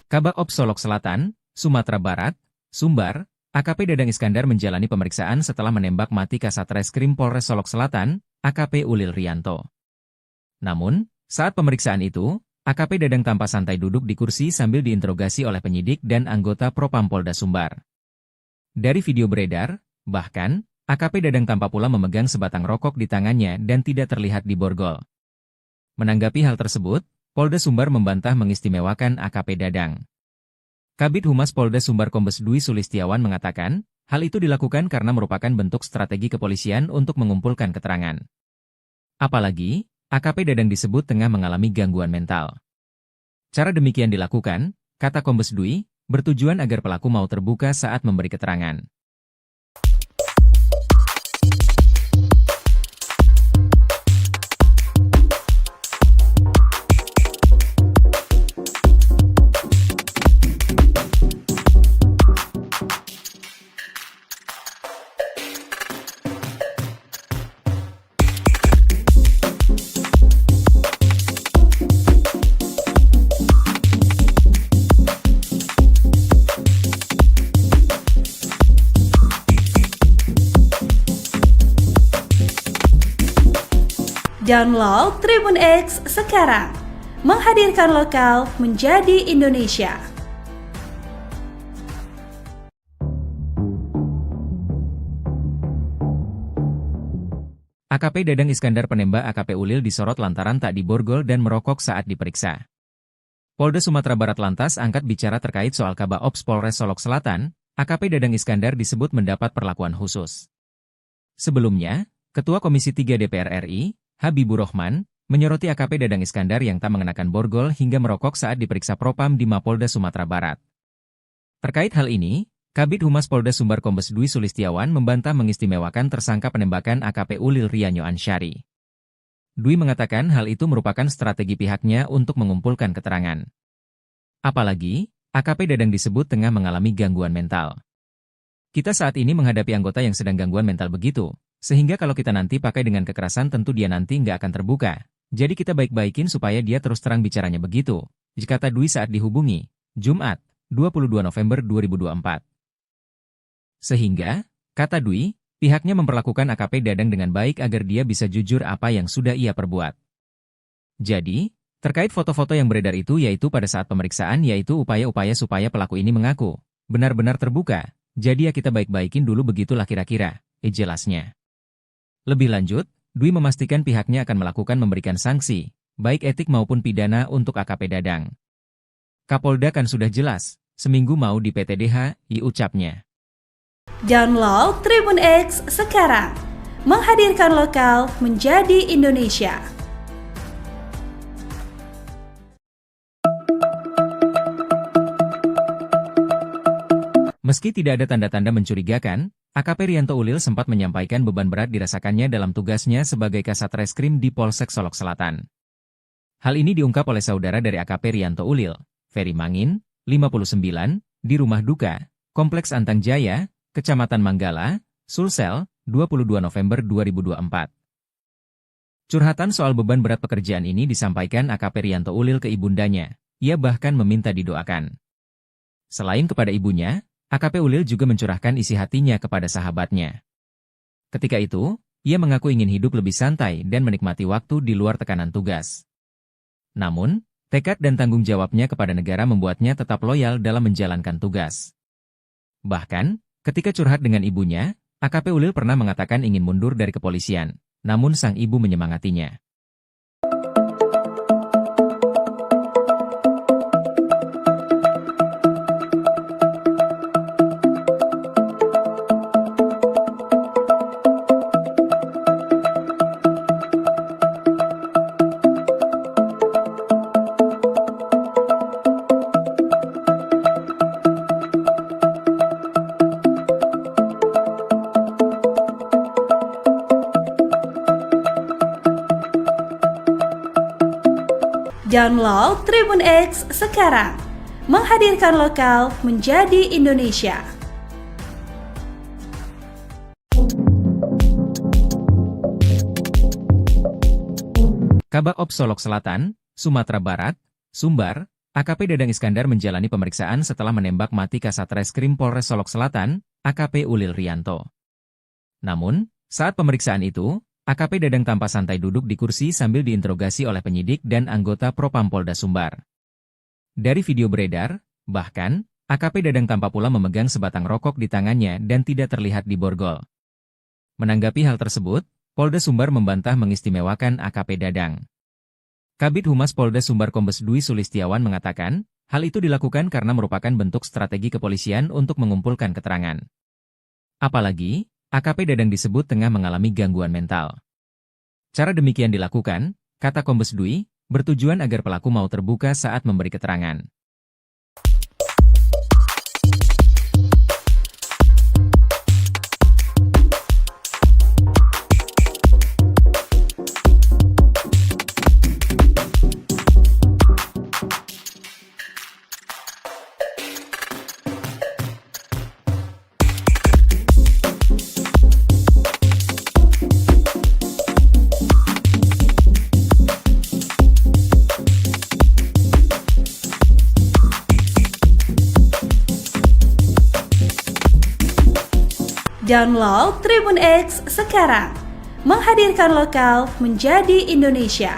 Kabak Ops Solok Selatan, Sumatera Barat, Sumbar, AKP Dadang Iskandar menjalani pemeriksaan setelah menembak mati Kasat Reskrim Polres Solok Selatan, AKP Ulil Rianto. Namun, saat pemeriksaan itu, AKP Dadang tampak santai duduk di kursi sambil diinterogasi oleh penyidik dan anggota Propam Polda Sumbar. Dari video beredar, bahkan, AKP Dadang tampak pula memegang sebatang rokok di tangannya dan tidak terlihat di borgol. Menanggapi hal tersebut, Polda Sumbar membantah mengistimewakan AKP Dadang. Kabid Humas Polda Sumbar Kombes Dwi Sulistiawan mengatakan, hal itu dilakukan karena merupakan bentuk strategi kepolisian untuk mengumpulkan keterangan. Apalagi, AKP Dadang disebut tengah mengalami gangguan mental. Cara demikian dilakukan, kata Kombes Dwi, bertujuan agar pelaku mau terbuka saat memberi keterangan. Download Tribun X sekarang, menghadirkan lokal menjadi Indonesia. AKP Dadang Iskandar penembak AKP Ulil disorot lantaran tak diborgol dan merokok saat diperiksa. Polda Sumatera Barat lantas angkat bicara terkait soal Kabak Ops Polres Solok Selatan, AKP Dadang Iskandar disebut mendapat perlakuan khusus. Sebelumnya, Ketua Komisi 3 DPR RI, Habibur Rahman, menyoroti AKP Dadang Iskandar yang tak mengenakan borgol hingga merokok saat diperiksa Propam di Mapolda Sumatera Barat. Terkait hal ini, Kabid Humas Polda Sumbar Kombes Dwi Sulistiawan membantah mengistimewakan tersangka penembakan AKP Ulil Rianyo Ansyari. Dwi mengatakan hal itu merupakan strategi pihaknya untuk mengumpulkan keterangan. Apalagi, AKP Dadang disebut tengah mengalami gangguan mental. Kita saat ini menghadapi anggota yang sedang gangguan mental begitu, sehingga kalau kita nanti pakai dengan kekerasan tentu dia nanti nggak akan terbuka. Jadi kita baik-baikin supaya dia terus terang bicaranya begitu, kata Dwi saat dihubungi, Jumat, 22 November 2024. Sehingga, kata Dwi, pihaknya memperlakukan AKP Dadang dengan baik agar dia bisa jujur apa yang sudah ia perbuat. Jadi, terkait foto-foto yang beredar itu yaitu pada saat pemeriksaan yaitu upaya-upaya supaya pelaku ini mengaku benar-benar terbuka. Jadi ya kita baik-baikin dulu begitulah kira-kira, jelasnya. Lebih lanjut, Dwi memastikan pihaknya akan melakukan memberikan sanksi, baik etik maupun pidana untuk AKP Dadang. Kapolda kan sudah jelas, seminggu mau di PTDH, ucapnya. Download Tribun X sekarang, menghadirkan lokal menjadi Indonesia. Meski tidak ada tanda-tanda mencurigakan, AKP Rianto Ulil sempat menyampaikan beban berat dirasakannya dalam tugasnya sebagai Kasat Reskrim di Polsek Solok Selatan. Hal ini diungkap oleh saudara dari AKP Rianto Ulil, Ferry Mangin, 59, di rumah duka, Kompleks Antang Jaya, Kecamatan Manggala, Sulsel, 22 November 2024. Curhatan soal beban berat pekerjaan ini disampaikan AKP Rianto Ulil ke ibundanya, ia bahkan meminta didoakan. Selain kepada ibunya, AKP Ulil juga mencurahkan isi hatinya kepada sahabatnya. Ketika itu, ia mengaku ingin hidup lebih santai dan menikmati waktu di luar tekanan tugas. Namun, tekad dan tanggung jawabnya kepada negara membuatnya tetap loyal dalam menjalankan tugas. Bahkan, ketika curhat dengan ibunya, AKP Ulil pernah mengatakan ingin mundur dari kepolisian, namun sang ibu menyemangatinya. Download Tribun X sekarang, menghadirkan lokal menjadi Indonesia. Kabak Ops Solok Selatan, Sumatera Barat, Sumbar, AKP Dadang Iskandar menjalani pemeriksaan setelah menembak mati Kasat Reskrim Polres Solok Selatan, AKP Ulil Rianto. Namun, saat pemeriksaan itu, AKP Dadang tampak santai duduk di kursi sambil diinterogasi oleh penyidik dan anggota Propam Polda Sumbar. Dari video beredar, bahkan, AKP Dadang tampak pula memegang sebatang rokok di tangannya dan tidak terlihat di borgol. Menanggapi hal tersebut, Polda Sumbar membantah mengistimewakan AKP Dadang. Kabid Humas Polda Sumbar Kombes Dwi Sulistiawan mengatakan, hal itu dilakukan karena merupakan bentuk strategi kepolisian untuk mengumpulkan keterangan. Apalagi, AKP Dadang disebut tengah mengalami gangguan mental. Cara demikian dilakukan, kata Kombes Dwi, bertujuan agar pelaku mau terbuka saat memberi keterangan. Download Tribun X sekarang, menghadirkan lokal menjadi Indonesia.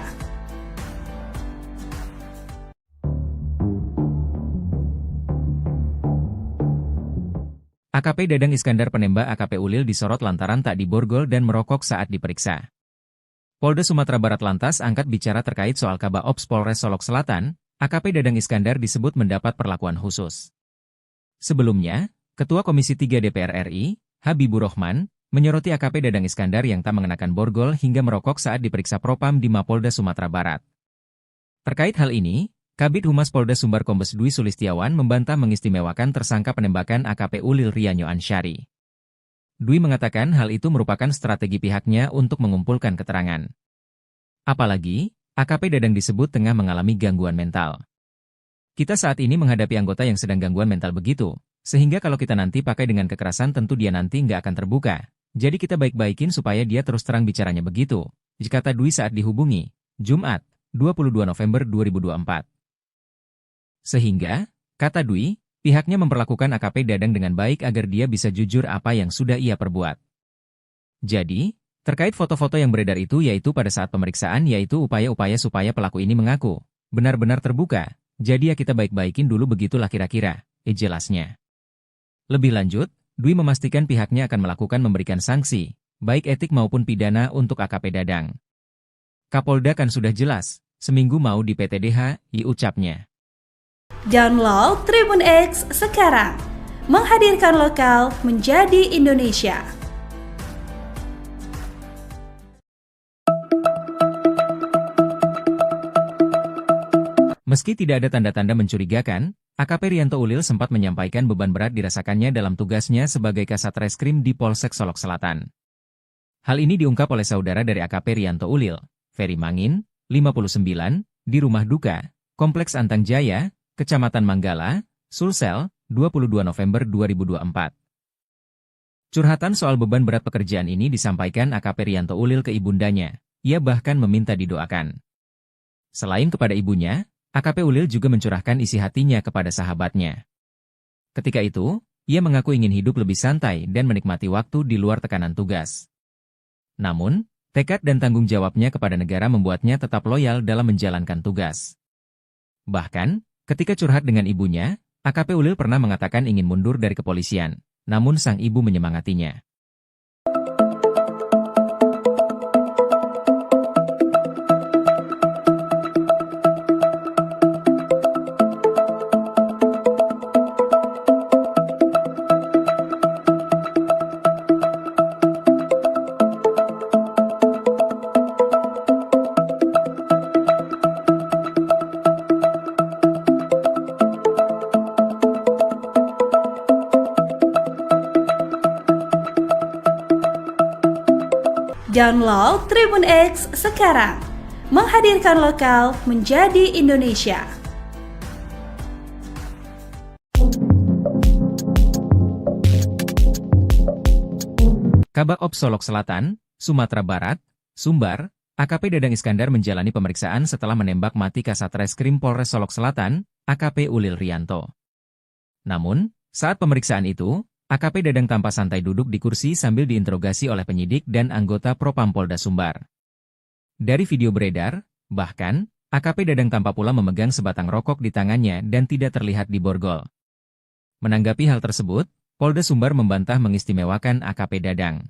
AKP Dadang Iskandar penembak AKP Ulil disorot lantaran tak diborgol dan merokok saat diperiksa. Polda Sumatera Barat lantas angkat bicara terkait soal Kabak Ops Polres Solok Selatan, AKP Dadang Iskandar disebut mendapat perlakuan khusus. Sebelumnya, Ketua Komisi 3 DPR RI, Habibur Rahman, menyoroti AKP Dadang Iskandar yang tak mengenakan borgol hingga merokok saat diperiksa Propam di Mapolda Sumatera Barat. Terkait hal ini, Kabid Humas Polda Sumbar Kombes Dwi Sulistiawan membantah mengistimewakan tersangka penembakan AKP Ulil Rianyo Ansyari. Dwi mengatakan hal itu merupakan strategi pihaknya untuk mengumpulkan keterangan. Apalagi, AKP Dadang disebut tengah mengalami gangguan mental. Kita saat ini menghadapi anggota yang sedang gangguan mental begitu, sehingga kalau kita nanti pakai dengan kekerasan tentu dia nanti nggak akan terbuka. Jadi kita baik-baikin supaya dia terus terang bicaranya begitu, kata Dwi saat dihubungi, Jumat, 22 November 2024. Sehingga, kata Dwi, pihaknya memperlakukan AKP Dadang dengan baik agar dia bisa jujur apa yang sudah ia perbuat. Jadi, terkait foto-foto yang beredar itu yaitu pada saat pemeriksaan yaitu upaya-upaya supaya pelaku ini mengaku benar-benar terbuka. Jadi ya kita baik-baikin dulu begitulah kira-kira, jelasnya. Lebih lanjut, Dwi memastikan pihaknya akan melakukan memberikan sanksi, baik etik maupun pidana untuk AKP Dadang. Kapolda kan sudah jelas, seminggu mau di PTDH, ucapnya. Download Tribun X sekarang, menghadirkan lokal menjadi Indonesia. Meski tidak ada tanda-tanda mencurigakan, AKP Rianto Ulil sempat menyampaikan beban berat dirasakannya dalam tugasnya sebagai Kasat Reskrim di Polsek Solok Selatan. Hal ini diungkap oleh saudara dari AKP Rianto Ulil, Ferry Mangin, 59, di rumah duka, Kompleks Antang Jaya, Kecamatan Manggala, Sulsel, 22 November 2024. Curhatan soal beban berat pekerjaan ini disampaikan AKP Rianto Ulil ke ibundanya, ia bahkan meminta didoakan. Selain kepada ibunya, AKP Ulil juga mencurahkan isi hatinya kepada sahabatnya. Ketika itu, ia mengaku ingin hidup lebih santai dan menikmati waktu di luar tekanan tugas. Namun, tekad dan tanggung jawabnya kepada negara membuatnya tetap loyal dalam menjalankan tugas. Bahkan, ketika curhat dengan ibunya, AKP Ulil pernah mengatakan ingin mundur dari kepolisian, namun sang ibu menyemangatinya. Download Tribun X sekarang, menghadirkan lokal menjadi Indonesia. Kabak Ops Solok Selatan, Sumatera Barat, Sumbar, AKP Dadang Iskandar menjalani pemeriksaan setelah menembak mati Kasat Reskrim Polres Solok Selatan, AKP Ulil Rianto. Namun, saat pemeriksaan itu, AKP Dadang tampak santai duduk di kursi sambil diinterogasi oleh penyidik dan anggota Propam Polda Sumbar. Dari video beredar, bahkan, AKP Dadang tampak pula memegang sebatang rokok di tangannya dan tidak terlihat di borgol. Menanggapi hal tersebut, Polda Sumbar membantah mengistimewakan AKP Dadang.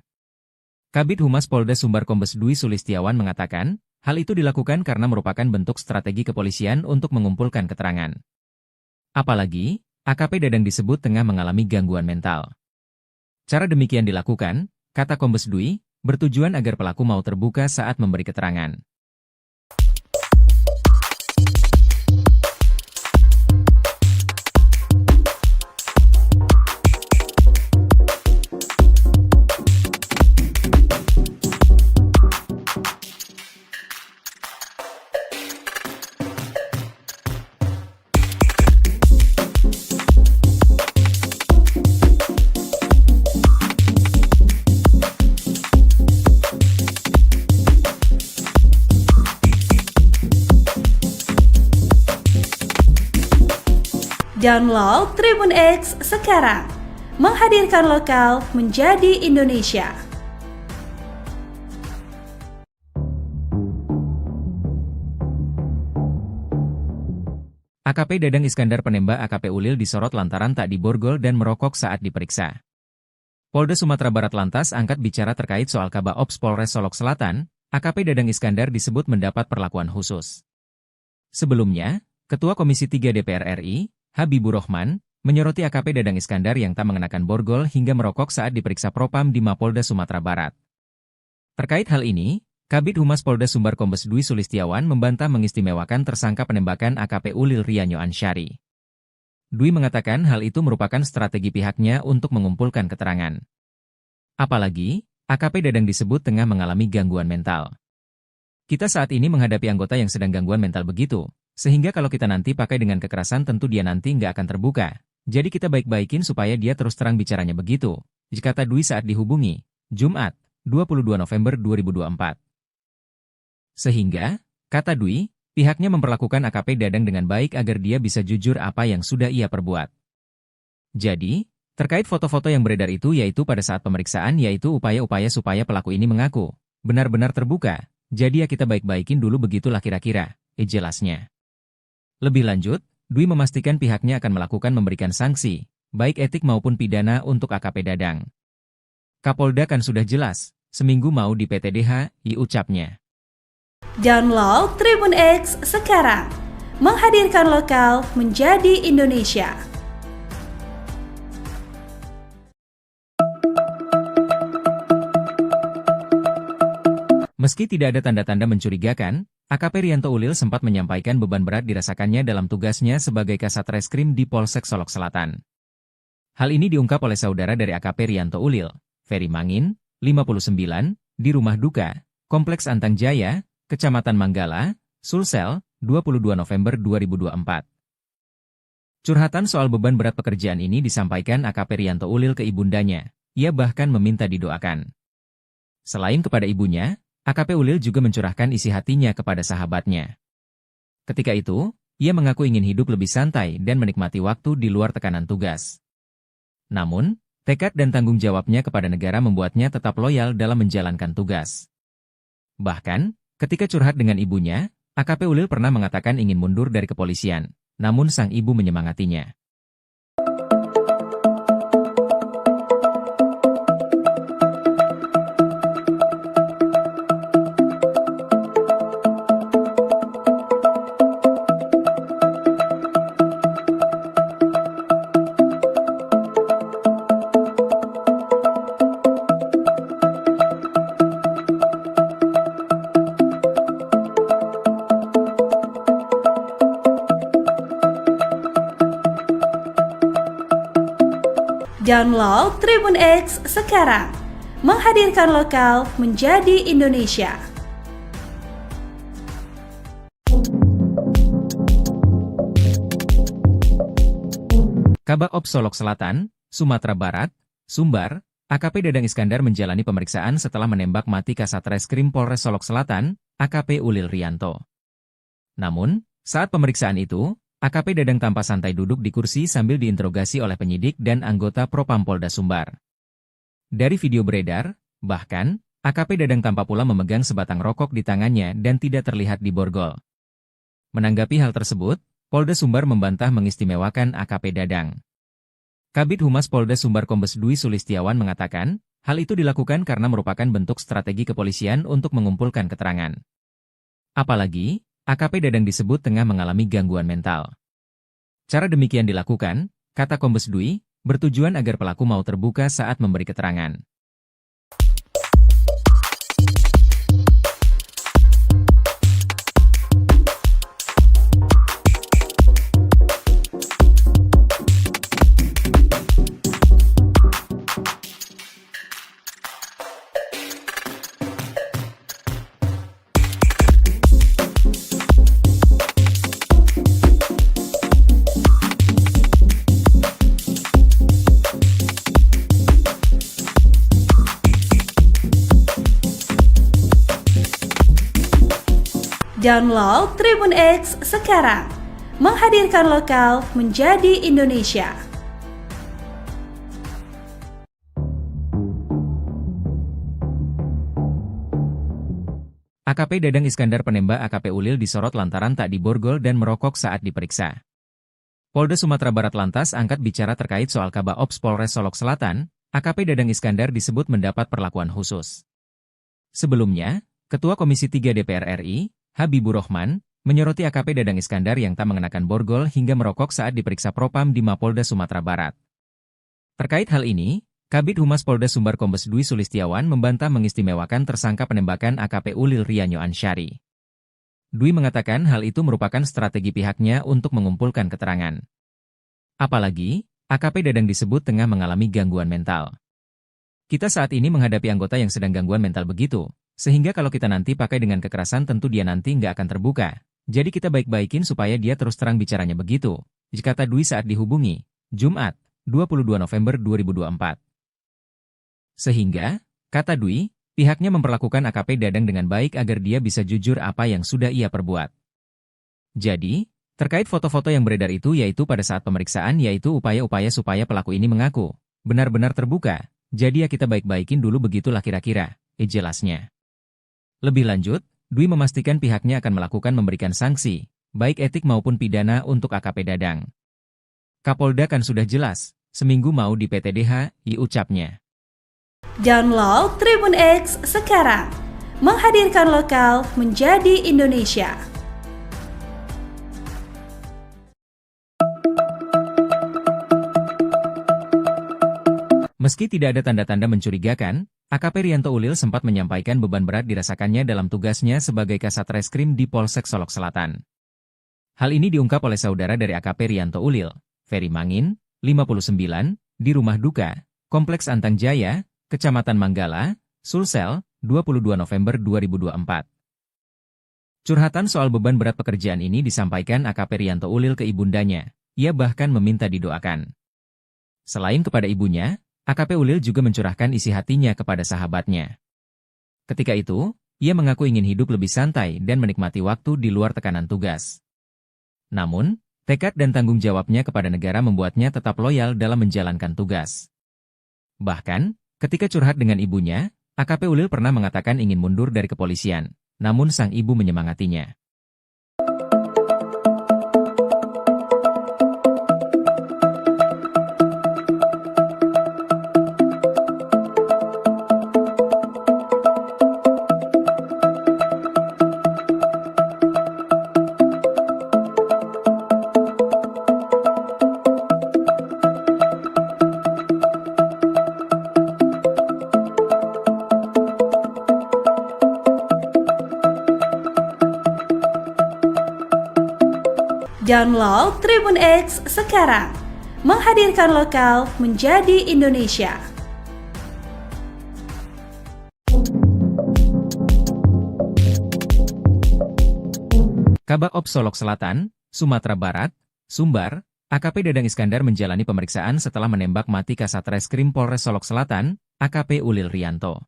Kabid Humas Polda Sumbar Kombes Dwi Sulistiawan mengatakan, hal itu dilakukan karena merupakan bentuk strategi kepolisian untuk mengumpulkan keterangan. Apalagi, AKP Dadang disebut tengah mengalami gangguan mental. Cara demikian dilakukan, kata Kombes Dwi, bertujuan agar pelaku mau terbuka saat memberi keterangan. Download Tribun X sekarang, menghadirkan lokal menjadi Indonesia. AKP Dadang Iskandar penembak AKP Ulil disorot lantaran tak diborgol dan merokok saat diperiksa. Polda Sumatera Barat lantas angkat bicara terkait soal Kabak Ops Polres Solok Selatan, AKP Dadang Iskandar disebut mendapat perlakuan khusus. Sebelumnya, Ketua Komisi 3 DPR RI, Habibur Rahman, menyoroti AKP Dadang Iskandar yang tak mengenakan borgol hingga merokok saat diperiksa Propam di Mapolda Sumatera Barat. Terkait hal ini, Kabid Humas Polda Sumbar Kombes Dwi Sulistiawan membantah mengistimewakan tersangka penembakan AKP Ulil Rianyo Ansyari. Dwi mengatakan hal itu merupakan strategi pihaknya untuk mengumpulkan keterangan. Apalagi, AKP Dadang disebut tengah mengalami gangguan mental. Kita saat ini menghadapi anggota yang sedang gangguan mental begitu, sehingga kalau kita nanti pakai dengan kekerasan tentu dia nanti nggak akan terbuka. Jadi kita baik-baikin supaya dia terus terang bicaranya begitu, kata Dwi saat dihubungi, Jumat, 22 November 2024. Sehingga, kata Dwi, pihaknya memperlakukan AKP Dadang dengan baik agar dia bisa jujur apa yang sudah ia perbuat. Jadi, terkait foto-foto yang beredar itu yaitu pada saat pemeriksaan yaitu upaya-upaya supaya pelaku ini mengaku benar-benar terbuka, jadi ya kita baik-baikin dulu begitulah kira-kira, jelasnya. Lebih lanjut, Dwi memastikan pihaknya akan melakukan memberikan sanksi, baik etik maupun pidana untuk AKP Dadang. Kapolda kan sudah jelas, seminggu mau di PTDH, ucapnya. Download Tribun X sekarang, menghadirkan lokal menjadi Indonesia. Meski tidak ada tanda-tanda mencurigakan, AKP Rianto Ulil sempat menyampaikan beban berat dirasakannya dalam tugasnya sebagai Kasat Reskrim di Polsek Solok Selatan. Hal ini diungkap oleh saudara dari AKP Rianto Ulil, Ferry Mangin, 59, di rumah duka, Kompleks Antang Jaya, Kecamatan Manggala, Sulsel, 22 November 2024. Curhatan soal beban berat pekerjaan ini disampaikan AKP Rianto Ulil ke ibundanya. Ia bahkan meminta didoakan. Selain kepada ibunya, AKP Ulil juga mencurahkan isi hatinya kepada sahabatnya. Ketika itu, ia mengaku ingin hidup lebih santai dan menikmati waktu di luar tekanan tugas. Namun, tekad dan tanggung jawabnya kepada negara membuatnya tetap loyal dalam menjalankan tugas. Bahkan, ketika curhat dengan ibunya, AKP Ulil pernah mengatakan ingin mundur dari kepolisian, namun sang ibu menyemangatinya. Download Tribun X sekarang, menghadirkan lokal menjadi Indonesia. Kabak Ops Solok Selatan, Sumatera Barat, Sumbar, AKP Dadang Iskandar menjalani pemeriksaan setelah menembak mati Kasat Reskrim Polres Solok Selatan, AKP Ulil Rianto. Namun, saat pemeriksaan itu, AKP Dadang tampak santai duduk di kursi sambil diinterogasi oleh penyidik dan anggota Propam Polda Sumbar. Dari video beredar, bahkan, AKP Dadang tampak pula memegang sebatang rokok di tangannya dan tidak terlihat di borgol. Menanggapi hal tersebut, Polda Sumbar membantah mengistimewakan AKP Dadang. Kabid Humas Polda Sumbar Kombes Dwi Sulistiawan mengatakan, hal itu dilakukan karena merupakan bentuk strategi kepolisian untuk mengumpulkan keterangan. Apalagi, AKP Dadang disebut tengah mengalami gangguan mental. Cara demikian dilakukan, kata Kombes Dwi, bertujuan agar pelaku mau terbuka saat memberi keterangan. Download Tribun X sekarang, menghadirkan lokal menjadi Indonesia. AKP Dadang Iskandar penembak AKP Ulil disorot lantaran tak diborgol dan merokok saat diperiksa. Polda Sumatera Barat lantas angkat bicara terkait soal Kabak Ops Polres Solok Selatan, AKP Dadang Iskandar disebut mendapat perlakuan khusus. Sebelumnya, Ketua Komisi 3 DPR RI, Habibur Rahman, menyoroti AKP Dadang Iskandar yang tak mengenakan borgol hingga merokok saat diperiksa Propam di Mapolda Sumatera Barat. Terkait hal ini, Kabid Humas Polda Sumbar Kombes Dwi Sulistiawan membantah mengistimewakan tersangka penembakan AKP Ulil Rianyo Ansyari. Dwi mengatakan hal itu merupakan strategi pihaknya untuk mengumpulkan keterangan. Apalagi, AKP Dadang disebut tengah mengalami gangguan mental. Kita saat ini menghadapi anggota yang sedang gangguan mental begitu, sehingga kalau kita nanti pakai dengan kekerasan tentu dia nanti nggak akan terbuka. Jadi kita baik-baikin supaya dia terus terang bicaranya begitu, kata Dwi saat dihubungi, Jumat, 22 November 2024. Sehingga, kata Dwi, pihaknya memperlakukan AKP Dadang dengan baik agar dia bisa jujur apa yang sudah ia perbuat. Jadi, terkait foto-foto yang beredar itu yaitu pada saat pemeriksaan yaitu upaya-upaya supaya pelaku ini mengaku benar-benar terbuka, jadi ya kita baik-baikin dulu begitulah kira-kira, jelasnya. Lebih lanjut, Dwi memastikan pihaknya akan melakukan memberikan sanksi, baik etik maupun pidana untuk AKP Dadang. Kapolda kan sudah jelas, seminggu mau di PTDH, ucapnya. Download Tribun X sekarang, menghadirkan lokal menjadi Indonesia. Meski tidak ada tanda-tanda mencurigakan, AKP Rianto Ulil sempat menyampaikan beban berat dirasakannya dalam tugasnya sebagai Kasat Reskrim di Polsek Solok Selatan. Hal ini diungkap oleh saudara dari AKP Rianto Ulil, Ferry Mangin, 59, di rumah duka, Kompleks Antang Jaya, Kecamatan Manggala, Sulsel, 22 November 2024. Curhatan soal beban berat pekerjaan ini disampaikan AKP Rianto Ulil ke ibundanya, ia bahkan meminta didoakan. Selain kepada ibunya, AKP Ulil juga mencurahkan isi hatinya kepada sahabatnya. Ketika itu, ia mengaku ingin hidup lebih santai dan menikmati waktu di luar tekanan tugas. Namun, tekad dan tanggung jawabnya kepada negara membuatnya tetap loyal dalam menjalankan tugas. Bahkan, ketika curhat dengan ibunya, AKP Ulil pernah mengatakan ingin mundur dari kepolisian, namun sang ibu menyemangatinya. Download Tribun X sekarang, menghadirkan lokal menjadi Indonesia. Kabak Ops Solok Selatan, Sumatera Barat, Sumbar, AKP Dadang Iskandar menjalani pemeriksaan setelah menembak mati Kasat Reskrim Polres Solok Selatan, AKP Ulil Rianto.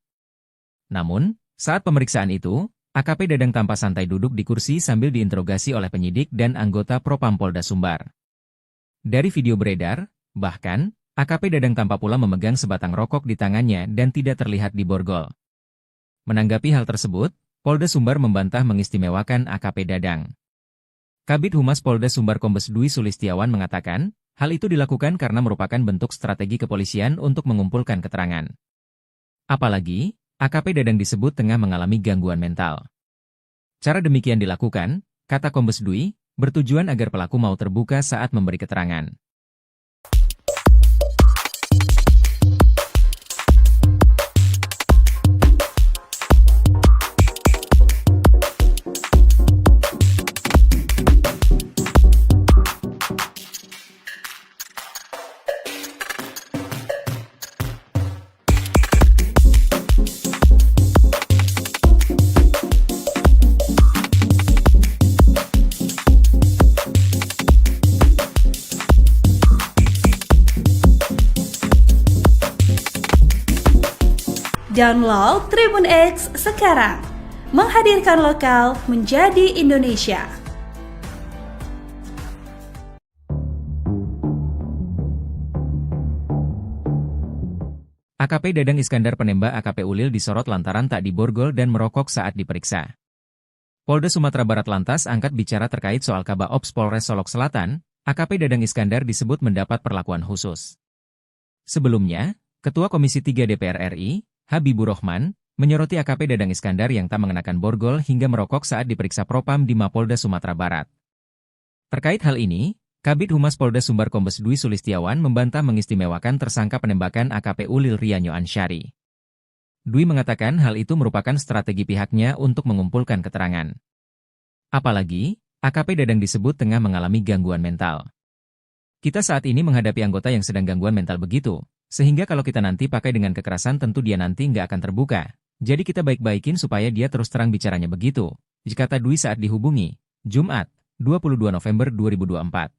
Namun, saat pemeriksaan itu, AKP Dadang tampak santai duduk di kursi sambil diinterogasi oleh penyidik dan anggota Propam Polda Sumbar. Dari video beredar, bahkan, AKP Dadang tampak pula memegang sebatang rokok di tangannya dan tidak terlihat di borgol. Menanggapi hal tersebut, Polda Sumbar membantah mengistimewakan AKP Dadang. Kabid Humas Polda Sumbar Kombes Dwi Sulistiawan mengatakan, hal itu dilakukan karena merupakan bentuk strategi kepolisian untuk mengumpulkan keterangan. Apalagi, AKP Dadang disebut tengah mengalami gangguan mental. Cara demikian dilakukan, kata Kombes Dwi, bertujuan agar pelaku mau terbuka saat memberi keterangan. Download Tribun X sekarang, menghadirkan lokal menjadi Indonesia. AKP Dadang Iskandar penembak AKP Ulil disorot lantaran tak diborgol dan merokok saat diperiksa. Polda Sumatera Barat lantas angkat bicara terkait soal Kabak Ops Polres Solok Selatan, AKP Dadang Iskandar disebut mendapat perlakuan khusus. Sebelumnya, Ketua Komisi 3 DPR RI, Habibur Rahman, menyoroti AKP Dadang Iskandar yang tak mengenakan borgol hingga merokok saat diperiksa Propam di Mapolda Sumatera Barat. Terkait hal ini, Kabid Humas Polda Sumbar Kombes Dwi Sulistiawan membantah mengistimewakan tersangka penembakan AKP Ulil Rianyo Ansyari. Dwi mengatakan hal itu merupakan strategi pihaknya untuk mengumpulkan keterangan. Apalagi, AKP Dadang disebut tengah mengalami gangguan mental. Kita saat ini menghadapi anggota yang sedang gangguan mental begitu, sehingga kalau kita nanti pakai dengan kekerasan tentu dia nanti nggak akan terbuka. Jadi kita baik-baikin supaya dia terus terang bicaranya begitu, kata Dwi saat dihubungi, Jumat, 22 November 2024.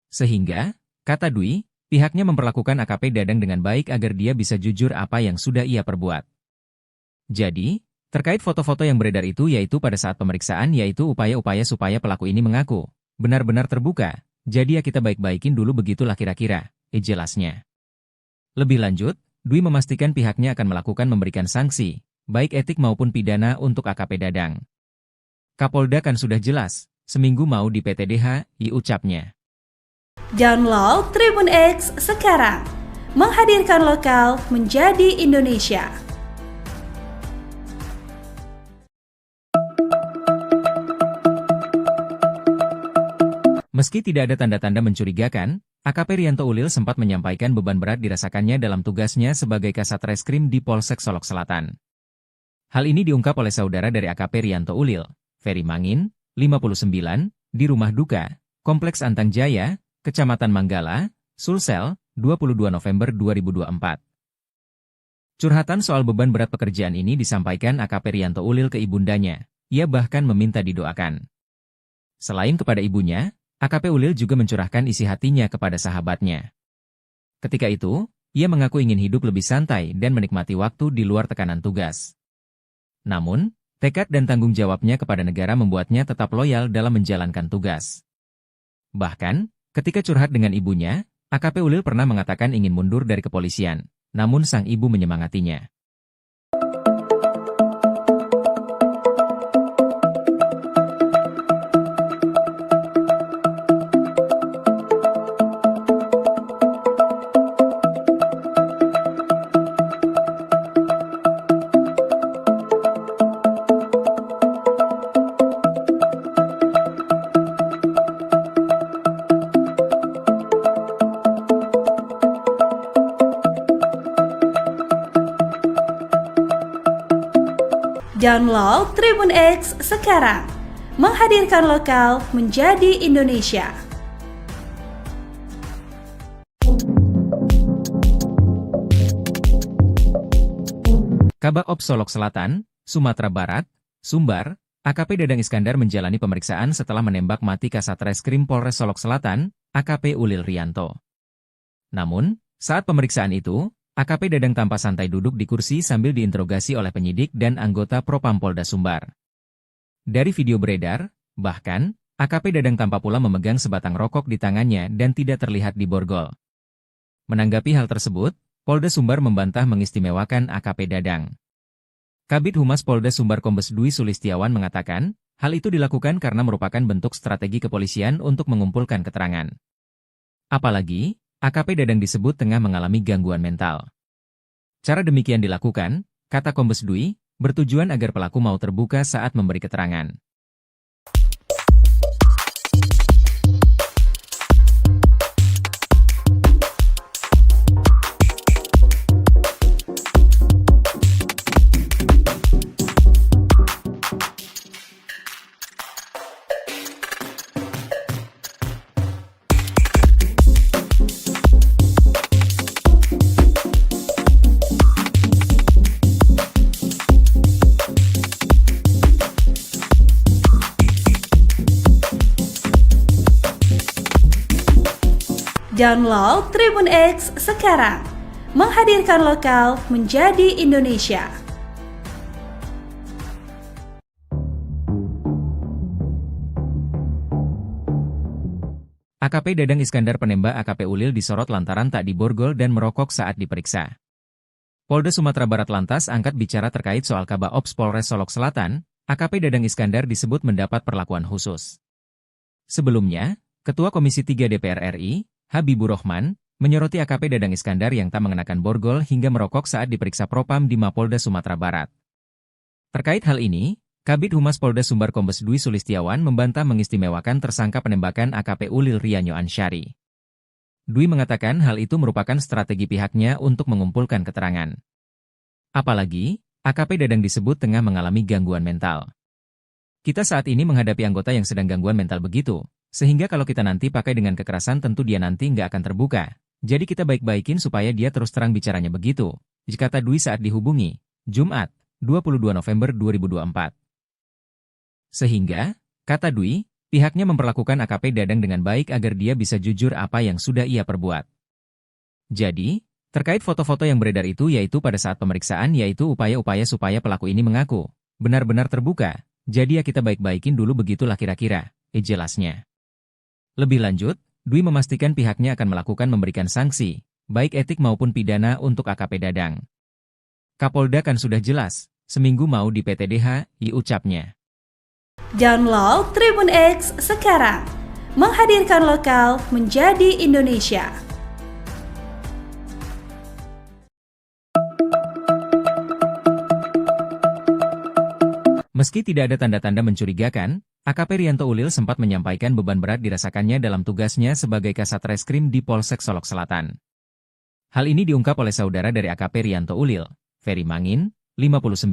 Sehingga, kata Dwi, pihaknya memperlakukan AKP Dadang dengan baik agar dia bisa jujur apa yang sudah ia perbuat. Jadi, terkait foto-foto yang beredar itu yaitu pada saat pemeriksaan yaitu upaya-upaya supaya pelaku ini mengaku benar-benar terbuka, jadi ya kita baik-baikin dulu begitulah kira-kira, jelasnya. Lebih lanjut, Dwi memastikan pihaknya akan memberikan sanksi, baik etik maupun pidana untuk AKP Dadang. Kapolda kan sudah jelas, seminggu mau di PTDH, ucapnya. Download Tribun X sekarang, menghadirkan lokal menjadi Indonesia. Meski tidak ada tanda-tanda mencurigakan, AKP Rianto Ulil sempat menyampaikan beban berat dirasakannya dalam tugasnya sebagai Kasat Reskrim di Polsek Solok Selatan. Hal ini diungkap oleh saudara dari AKP Rianto Ulil, Ferry Mangin, 59, di rumah duka, Kompleks Antang Jaya, Kecamatan Manggala, Sulsel, 22 November 2024. Curhatan soal beban berat pekerjaan ini disampaikan AKP Rianto Ulil ke ibundanya, ia bahkan meminta didoakan. Selain kepada ibunya, AKP Ulil juga mencurahkan isi hatinya kepada sahabatnya. Ketika itu, ia mengaku ingin hidup lebih santai dan menikmati waktu di luar tekanan tugas. Namun, tekad dan tanggung jawabnya kepada negara membuatnya tetap loyal dalam menjalankan tugas. Bahkan, ketika curhat dengan ibunya, AKP Ulil pernah mengatakan ingin mundur dari kepolisian, namun sang ibu menyemangatinya. Download Tribun X sekarang, menghadirkan lokal menjadi Indonesia. Kabak Ops Solok Selatan, Sumatera Barat, Sumbar, AKP Dadang Iskandar menjalani pemeriksaan setelah menembak mati Kasat Reskrim Polres Solok Selatan, AKP Ulil Rianto. Namun, saat pemeriksaan itu, AKP Dadang tampak santai duduk di kursi sambil diinterogasi oleh penyidik dan anggota Propam Polda Sumbar. Dari video beredar, bahkan, AKP Dadang tampak pula memegang sebatang rokok di tangannya dan tidak terlihat di borgol. Menanggapi hal tersebut, Polda Sumbar membantah mengistimewakan AKP Dadang. Kabid Humas Polda Sumbar Kombes Dwi Sulistiawan mengatakan, hal itu dilakukan karena merupakan bentuk strategi kepolisian untuk mengumpulkan keterangan. Apalagi, AKP Dadang disebut tengah mengalami gangguan mental. Cara demikian dilakukan, kata Kombes Dwi, bertujuan agar pelaku mau terbuka saat memberi keterangan. Download Tribun X sekarang, menghadirkan lokal menjadi Indonesia. AKP Dadang Iskandar penembak AKP Ulil disorot lantaran tak diborgol dan merokok saat diperiksa. Polda Sumatera Barat lantas angkat bicara terkait soal Kabak Ops Polres Solok Selatan, AKP Dadang Iskandar disebut mendapat perlakuan khusus. Sebelumnya, Ketua Komisi 3 DPR RI, Habibur Rahman, menyoroti AKP Dadang Iskandar yang tak mengenakan borgol hingga merokok saat diperiksa Propam di Mapolda Sumatera Barat. Terkait hal ini, Kabid Humas Polda Sumbar Kombes Dwi Sulistiawan membantah mengistimewakan tersangka penembakan AKP Ulil Rianyo Ansyari. Dwi mengatakan hal itu merupakan strategi pihaknya untuk mengumpulkan keterangan. Apalagi, AKP Dadang disebut tengah mengalami gangguan mental. Kita saat ini menghadapi anggota yang sedang gangguan mental begitu, sehingga kalau kita nanti pakai dengan kekerasan tentu dia nanti nggak akan terbuka. Jadi kita baik-baikin supaya dia terus terang bicaranya begitu, kata Dwi saat dihubungi, Jumat, 22 November 2024. Sehingga, kata Dwi, pihaknya memperlakukan AKP Dadang dengan baik agar dia bisa jujur apa yang sudah ia perbuat. Jadi, terkait foto-foto yang beredar itu yaitu pada saat pemeriksaan yaitu upaya-upaya supaya pelaku ini mengaku benar-benar terbuka. Jadi ya kita baik-baikin dulu begitulah kira-kira, jelasnya. Lebih lanjut, Dwi memastikan pihaknya akan memberikan sanksi, baik etik maupun pidana untuk AKP Dadang. Kapolda kan sudah jelas, seminggu mau di PTDH, ucapnya. Download Tribun X sekarang, menghadirkan lokal menjadi Indonesia. Meski tidak ada tanda-tanda mencurigakan, AKP Rianto Ulil sempat menyampaikan beban berat dirasakannya dalam tugasnya sebagai Kasat Reskrim di Polsek Solok Selatan. Hal ini diungkap oleh saudara dari AKP Rianto Ulil, Ferry Mangin, 59,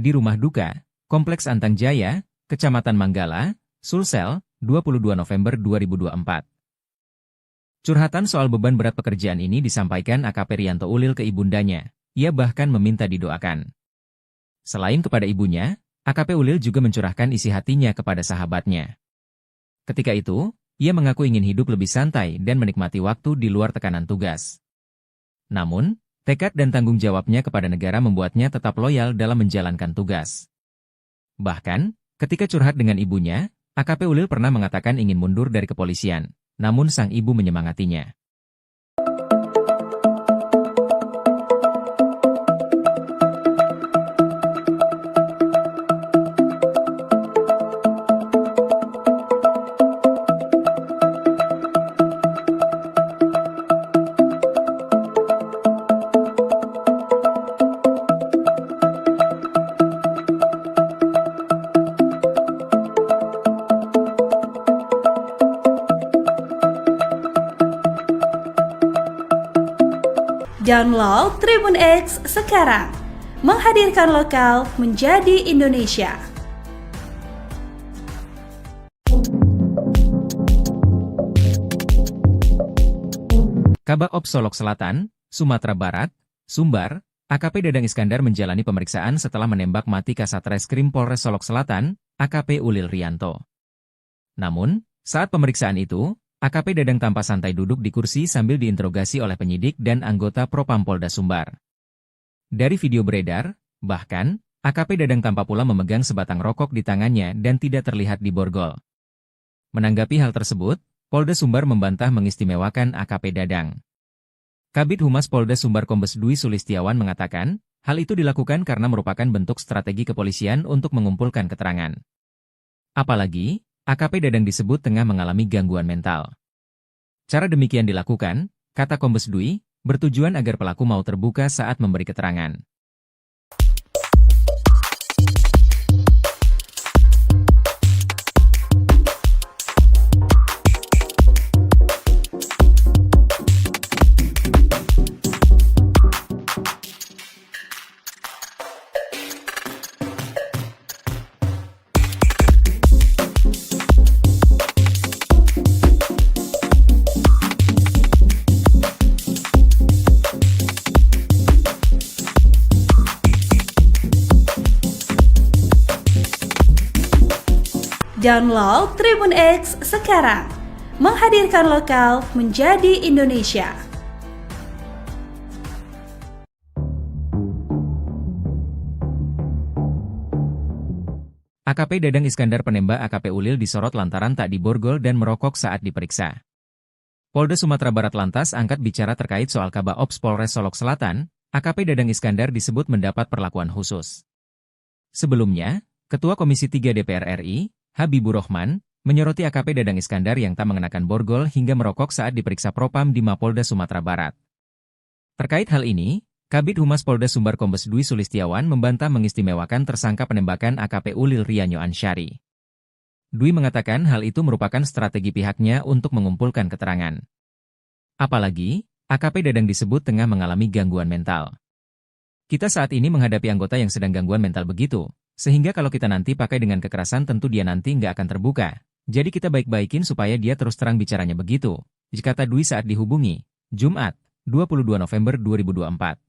di rumah duka, Kompleks Antang Jaya, Kecamatan Manggala, Sulsel, 22 November 2024. Curhatan soal beban berat pekerjaan ini disampaikan AKP Rianto Ulil ke ibundanya, ia bahkan meminta didoakan. Selain kepada ibunya, AKP Ulil juga mencurahkan isi hatinya kepada sahabatnya. Ketika itu, ia mengaku ingin hidup lebih santai dan menikmati waktu di luar tekanan tugas. Namun, tekad dan tanggung jawabnya kepada negara membuatnya tetap loyal dalam menjalankan tugas. Bahkan, ketika curhat dengan ibunya, AKP Ulil pernah mengatakan ingin mundur dari kepolisian, namun sang ibu menyemangatinya. Download Tribun X sekarang, menghadirkan lokal menjadi Indonesia. Kabak Ops Solok Selatan, Sumatera Barat, Sumbar, AKP Dadang Iskandar menjalani pemeriksaan setelah menembak mati Kasat Reskrim Polres Solok Selatan, AKP Ulil Rianto. Namun, saat pemeriksaan itu, AKP Dadang tampak santai duduk di kursi sambil diinterogasi oleh penyidik dan anggota Propam Polda Sumbar. Dari video beredar, bahkan, AKP Dadang tampak pula memegang sebatang rokok di tangannya dan tidak terlihat di borgol. Menanggapi hal tersebut, Polda Sumbar membantah mengistimewakan AKP Dadang. Kabid Humas Polda Sumbar Kombes Dwi Sulistiawan mengatakan, hal itu dilakukan karena merupakan bentuk strategi kepolisian untuk mengumpulkan keterangan. Apalagi, AKP Dadang disebut tengah mengalami gangguan mental. Cara demikian dilakukan, kata Kombes Dwi, bertujuan agar pelaku mau terbuka saat memberi keterangan. Download Tribun X sekarang, menghadirkan lokal menjadi Indonesia. AKP Dadang Iskandar penembak AKP Ulil disorot lantaran tak diborgol dan merokok saat diperiksa. Polda Sumatera Barat lantas angkat bicara terkait soal Kabak Ops Polres Solok Selatan, AKP Dadang Iskandar disebut mendapat perlakuan khusus. Sebelumnya, Ketua Komisi 3 DPR RI, Habibur Rahman, menyoroti AKP Dadang Iskandar yang tak mengenakan borgol hingga merokok saat diperiksa Propam di Mapolda Sumatera Barat. Terkait hal ini, Kabid Humas Polda Sumbar Kombes Dwi Sulistiawan membantah mengistimewakan tersangka penembakan AKP Ulil Rianyo Ansyari. Dwi mengatakan hal itu merupakan strategi pihaknya untuk mengumpulkan keterangan. Apalagi, AKP Dadang disebut tengah mengalami gangguan mental. Kita saat ini menghadapi anggota yang sedang gangguan mental begitu, sehingga kalau kita nanti pakai dengan kekerasan tentu dia nanti nggak akan terbuka. Jadi kita baik-baikin supaya dia terus terang bicaranya begitu, kata Dwi saat dihubungi, Jumat, 22 November 2024.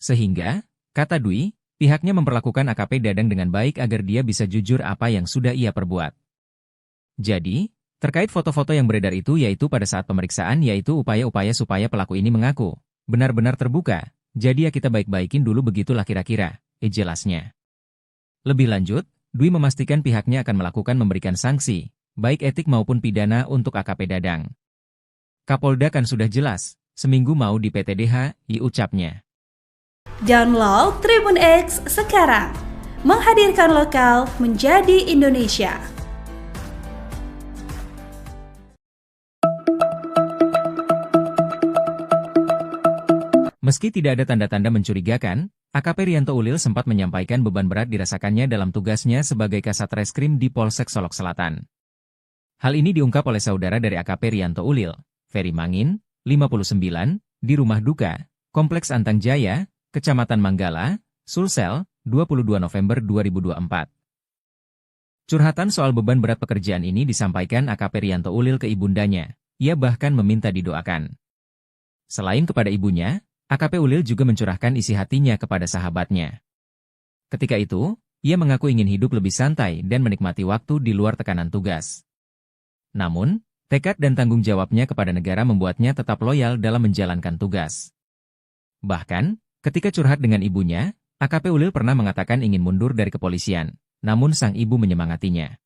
Sehingga, kata Dwi, pihaknya memperlakukan AKP Dadang dengan baik agar dia bisa jujur apa yang sudah ia perbuat. Jadi, terkait foto-foto yang beredar itu yaitu pada saat pemeriksaan yaitu upaya-upaya supaya pelaku ini mengaku benar-benar terbuka. Jadi ya kita baik-baikin dulu begitulah kira-kira, jelasnya. Lebih lanjut, Dwi memastikan pihaknya akan melakukan memberikan sanksi, baik etik maupun pidana untuk AKP Dadang. Kapolda kan sudah jelas, seminggu mau di PTDH, ucapnya. Download Tribun X sekarang, menghadirkan lokal menjadi Indonesia. Meski tidak ada tanda-tanda mencurigakan, AKP Rianto Ulil sempat menyampaikan beban berat dirasakannya dalam tugasnya sebagai Kasat Reskrim di Polsek Solok Selatan. Hal ini diungkap oleh saudara dari AKP Rianto Ulil, Ferry Mangin, 59, di rumah duka, Kompleks Antang Jaya, Kecamatan Manggala, Sulsel, 22 November 2024. Curhatan soal beban berat pekerjaan ini disampaikan AKP Rianto Ulil ke ibundanya, ia bahkan meminta didoakan. Selain kepada ibunya, AKP Ulil juga mencurahkan isi hatinya kepada sahabatnya. Ketika itu, ia mengaku ingin hidup lebih santai dan menikmati waktu di luar tekanan tugas. Namun, tekad dan tanggung jawabnya kepada negara membuatnya tetap loyal dalam menjalankan tugas. Bahkan, ketika curhat dengan ibunya, AKP Ulil pernah mengatakan ingin mundur dari kepolisian, namun sang ibu menyemangatinya.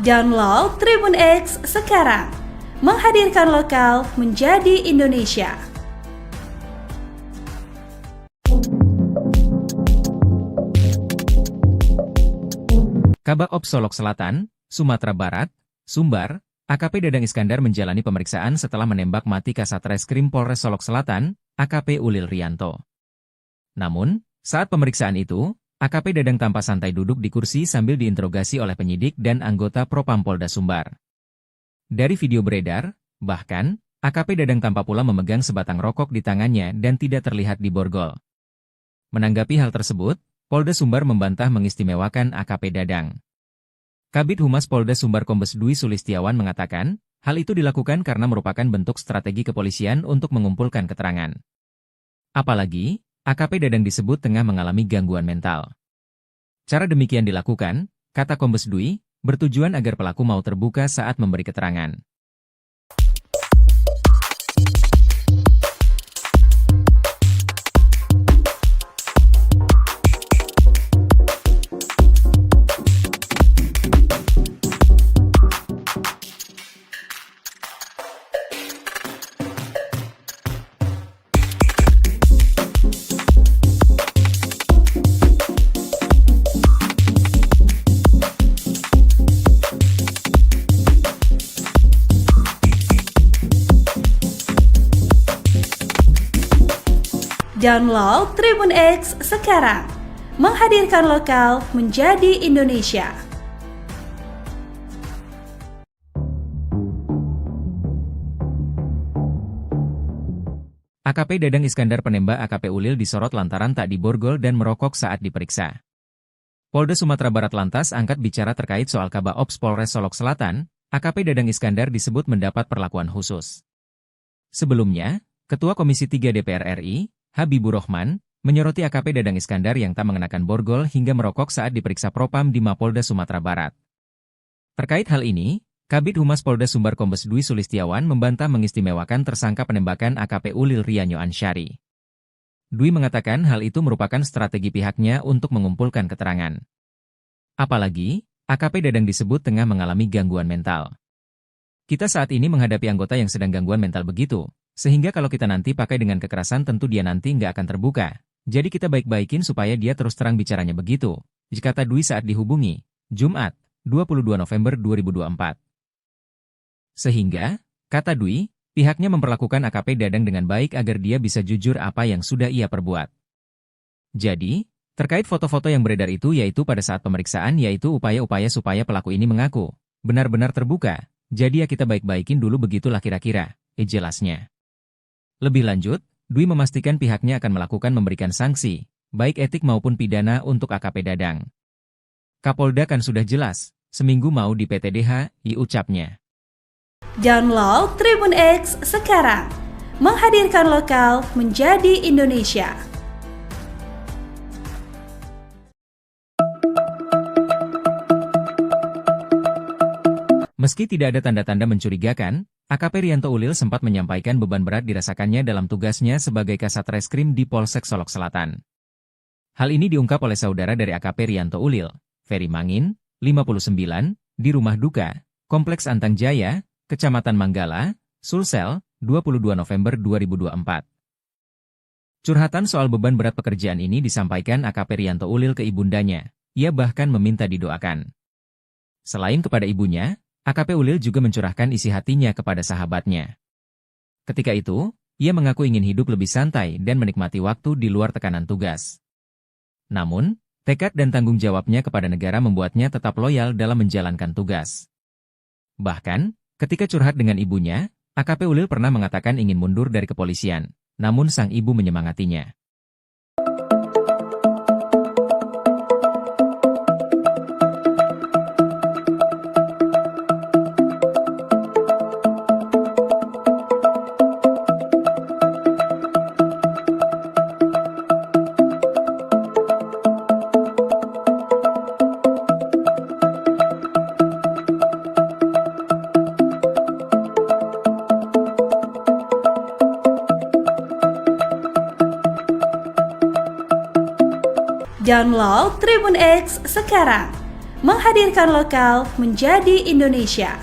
Download Tribun X sekarang, menghadirkan lokal menjadi Indonesia. Kabak Ops Solok Selatan, Sumatera Barat, Sumbar, AKP Dadang Iskandar menjalani pemeriksaan setelah menembak mati Kasat Reskrim Polres Solok Selatan, AKP Ulil Rianto. Namun, saat pemeriksaan itu, AKP Dadang tampak santai duduk di kursi sambil diinterogasi oleh penyidik dan anggota Propam Polda Sumbar. Dari video beredar, bahkan, AKP Dadang tampak pula memegang sebatang rokok di tangannya dan tidak terlihat di borgol. Menanggapi hal tersebut, Polda Sumbar membantah mengistimewakan AKP Dadang. Kabid Humas Polda Sumbar Kombes Dwi Sulistiawan mengatakan, hal itu dilakukan karena merupakan bentuk strategi kepolisian untuk mengumpulkan keterangan. Apalagi, AKP Dadang disebut tengah mengalami gangguan mental. Cara demikian dilakukan, kata Kombes Dwi, bertujuan agar pelaku mau terbuka saat memberi keterangan. Download Tribun X sekarang, menghadirkan lokal menjadi Indonesia. AKP Dadang Iskandar penembak AKP Ulil disorot lantaran tak diborgol dan merokok saat diperiksa. Polda Sumatera Barat lantas angkat bicara terkait soal Kabak Ops Polres Solok Selatan, AKP Dadang Iskandar disebut mendapat perlakuan khusus. Sebelumnya, Ketua Komisi 3 DPR RI, Habibur Rahman, menyoroti AKP Dadang Iskandar yang tak mengenakan borgol hingga merokok saat diperiksa Propam di Mapolda Sumatera Barat. Terkait hal ini, Kabid Humas Polda Sumbar Kombes Dwi Sulistiawan membantah mengistimewakan tersangka penembakan AKP Ulil Rianyo Ansyari. Dwi mengatakan hal itu merupakan strategi pihaknya untuk mengumpulkan keterangan. Apalagi, AKP Dadang disebut tengah mengalami gangguan mental. Kita saat ini menghadapi anggota yang sedang gangguan mental begitu, sehingga kalau kita nanti pakai dengan kekerasan tentu dia nanti nggak akan terbuka. Jadi kita baik-baikin supaya dia terus terang bicaranya begitu, kata Dwi saat dihubungi, Jumat, 22 November 2024. Sehingga, kata Dwi, pihaknya memperlakukan AKP Dadang dengan baik agar dia bisa jujur apa yang sudah ia perbuat. Jadi, terkait foto-foto yang beredar itu yaitu pada saat pemeriksaan yaitu upaya-upaya supaya pelaku ini mengaku benar-benar terbuka, jadi ya kita baik-baikin dulu begitulah kira-kira, jelasnya. Lebih lanjut, Dwi memastikan pihaknya akan melakukan memberikan sanksi, baik etik maupun pidana untuk AKP Dadang. Kapolda kan sudah jelas, seminggu mau di PTDH, ucapnya. Download Tribun X sekarang, menghadirkan lokal menjadi Indonesia. Meski tidak ada tanda-tanda mencurigakan, AKP Rianto Ulil sempat menyampaikan beban berat dirasakannya dalam tugasnya sebagai Kasat Reskrim di Polsek Solok Selatan. Hal ini diungkap oleh saudara dari AKP Rianto Ulil, Ferry Mangin, 59, di rumah duka, Kompleks Antang Jaya, Kecamatan Manggala, Sulsel, 22 November 2024. Curhatan soal beban berat pekerjaan ini disampaikan AKP Rianto Ulil ke ibundanya, ia bahkan meminta didoakan. Selain kepada ibunya, AKP Ulil juga mencurahkan isi hatinya kepada sahabatnya. Ketika itu, ia mengaku ingin hidup lebih santai dan menikmati waktu di luar tekanan tugas. Namun, tekad dan tanggung jawabnya kepada negara membuatnya tetap loyal dalam menjalankan tugas. Bahkan, ketika curhat dengan ibunya, AKP Ulil pernah mengatakan ingin mundur dari kepolisian, namun sang ibu menyemangatinya. Download Tribun X sekarang, menghadirkan lokal menjadi Indonesia.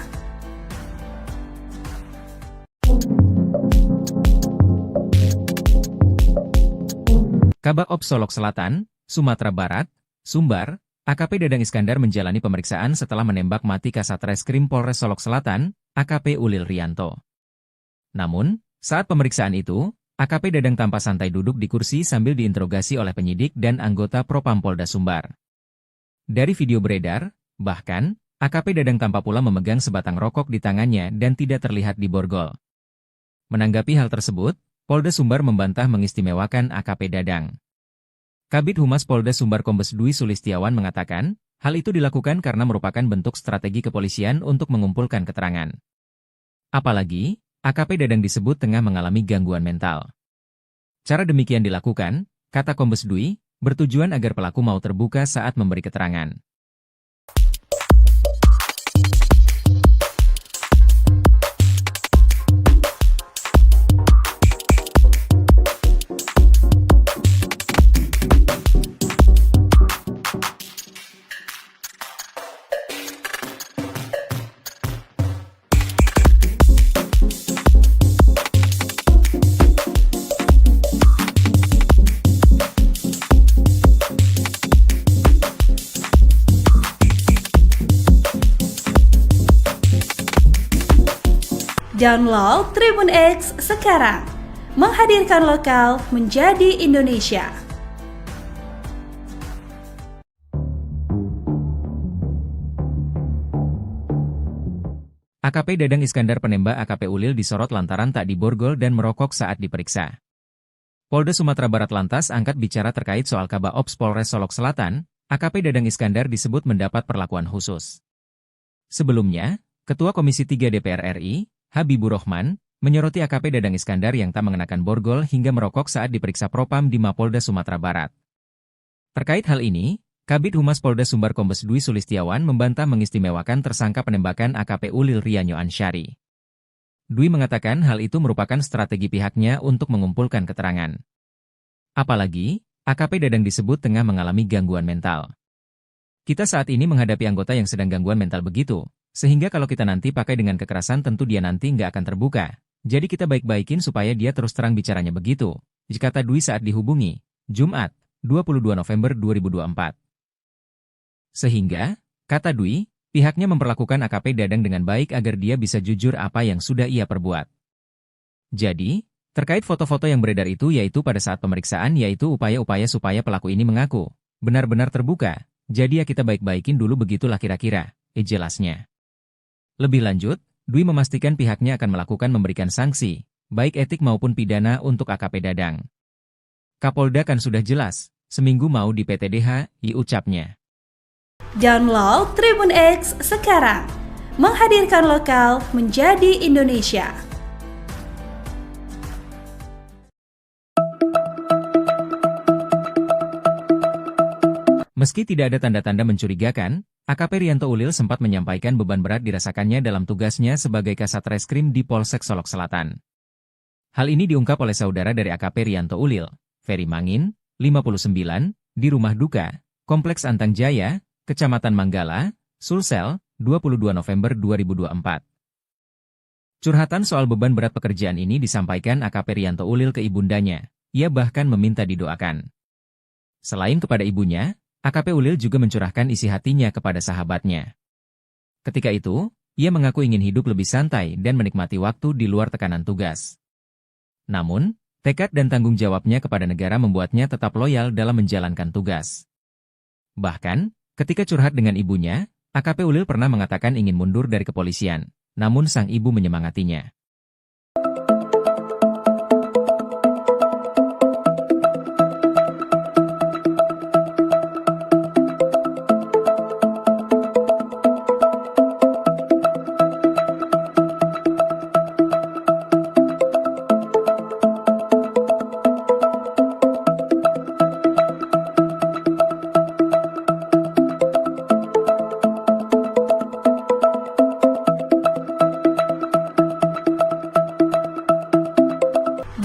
Kabak Ops Solok Selatan, Sumatera Barat, Sumbar, AKP Dadang Iskandar menjalani pemeriksaan setelah menembak mati Kasat Reskrim Polres Solok Selatan, AKP Ulil Rianto. Namun, saat pemeriksaan itu, AKP Dadang tampak santai duduk di kursi sambil diinterogasi oleh penyidik dan anggota Propam Polda Sumbar. Dari video beredar, bahkan, AKP Dadang tampak pula memegang sebatang rokok di tangannya dan tidak terlihat di borgol. Menanggapi hal tersebut, Polda Sumbar membantah mengistimewakan AKP Dadang. Kabid Humas Polda Sumbar Kombes Dwi Sulistiawan mengatakan, hal itu dilakukan karena merupakan bentuk strategi kepolisian untuk mengumpulkan keterangan. Apalagi, AKP Dadang disebut tengah mengalami gangguan mental. Cara demikian dilakukan, kata Kombes Dwi, bertujuan agar pelaku mau terbuka saat memberi keterangan. Download Tribun X sekarang, menghadirkan lokal menjadi Indonesia. AKP Dadang Iskandar penembak AKP Ulil disorot lantaran tak diborgol dan merokok saat diperiksa. Polda Sumatera Barat lantas angkat bicara terkait soal Kabak Ops Polres Solok Selatan, AKP Dadang Iskandar disebut mendapat perlakuan khusus. Sebelumnya, Ketua Komisi 3 DPR RI, Habibur Rahman, menyoroti AKP Dadang Iskandar yang tak mengenakan borgol hingga merokok saat diperiksa Propam di Mapolda Sumatera Barat. Terkait hal ini, Kabid Humas Polda Sumbar Kombes Dwi Sulistiawan membantah mengistimewakan tersangka penembakan AKP Ulil Rianyo Ansyari. Dwi mengatakan hal itu merupakan strategi pihaknya untuk mengumpulkan keterangan. Apalagi, AKP Dadang disebut tengah mengalami gangguan mental. Kita saat ini menghadapi anggota yang sedang gangguan mental begitu, sehingga kalau kita nanti pakai dengan kekerasan tentu dia nanti nggak akan terbuka. Jadi kita baik-baikin supaya dia terus terang bicaranya begitu, kata Dwi saat dihubungi, Jumat, 22 November 2024. Sehingga, kata Dwi, pihaknya memperlakukan AKP Dadang dengan baik agar dia bisa jujur apa yang sudah ia perbuat. Jadi, terkait foto-foto yang beredar itu yaitu pada saat pemeriksaan yaitu upaya-upaya supaya pelaku ini mengaku benar-benar terbuka, jadi ya kita baik-baikin dulu begitulah kira-kira, jelasnya. Lebih lanjut, Dwi memastikan pihaknya akan melakukan memberikan sanksi, baik etik maupun pidana untuk AKP Dadang. Kapolda kan sudah jelas, seminggu mau di PTDH, ucapnya. Download Tribun X sekarang, menghadirkan lokal menjadi Indonesia. Meski tidak ada tanda-tanda mencurigakan, AKP Rianto Ulil sempat menyampaikan beban berat dirasakannya dalam tugasnya sebagai Kasat Reskrim di Polsek Solok Selatan. Hal ini diungkap oleh saudara dari AKP Rianto Ulil, Ferry Mangin, 59, di rumah duka, Kompleks Antang Jaya, Kecamatan Manggala, Sulsel, 22 November 2024. Curhatan soal beban berat pekerjaan ini disampaikan AKP Rianto Ulil ke ibundanya, ia bahkan meminta didoakan. Selain kepada ibunya, AKP Ulil juga mencurahkan isi hatinya kepada sahabatnya. Ketika itu, ia mengaku ingin hidup lebih santai dan menikmati waktu di luar tekanan tugas. Namun, tekad dan tanggung jawabnya kepada negara membuatnya tetap loyal dalam menjalankan tugas. Bahkan, ketika curhat dengan ibunya, AKP Ulil pernah mengatakan ingin mundur dari kepolisian, namun sang ibu menyemangatinya.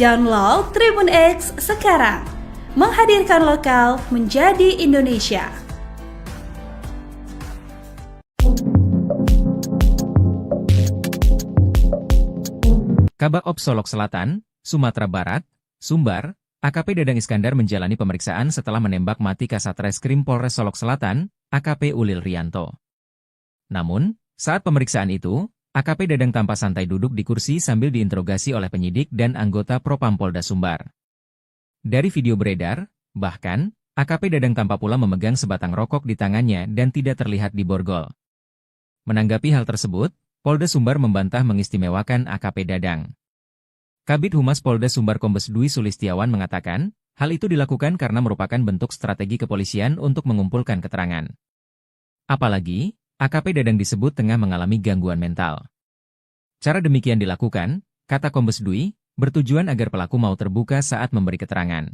Download Tribun X sekarang, menghadirkan lokal menjadi Indonesia. Kabak Ops Solok Selatan, Sumatera Barat, Sumbar, AKP Dadang Iskandar menjalani pemeriksaan setelah menembak mati Kasat Reskrim Polres Solok Selatan, AKP Ulil Rianto. Namun, saat pemeriksaan itu, AKP Dadang tampak santai duduk di kursi sambil diinterogasi oleh penyidik dan anggota Propam Polda Sumbar. Dari video beredar, bahkan, AKP Dadang tampak pula memegang sebatang rokok di tangannya dan tidak terlihat di borgol. Menanggapi hal tersebut, Polda Sumbar membantah mengistimewakan AKP Dadang. Kabid Humas Polda Sumbar Kombes Dwi Sulistiawan mengatakan, hal itu dilakukan karena merupakan bentuk strategi kepolisian untuk mengumpulkan keterangan. Apalagi, AKP Dadang disebut tengah mengalami gangguan mental. Cara demikian dilakukan, kata Kombes Dwi, bertujuan agar pelaku mau terbuka saat memberi keterangan.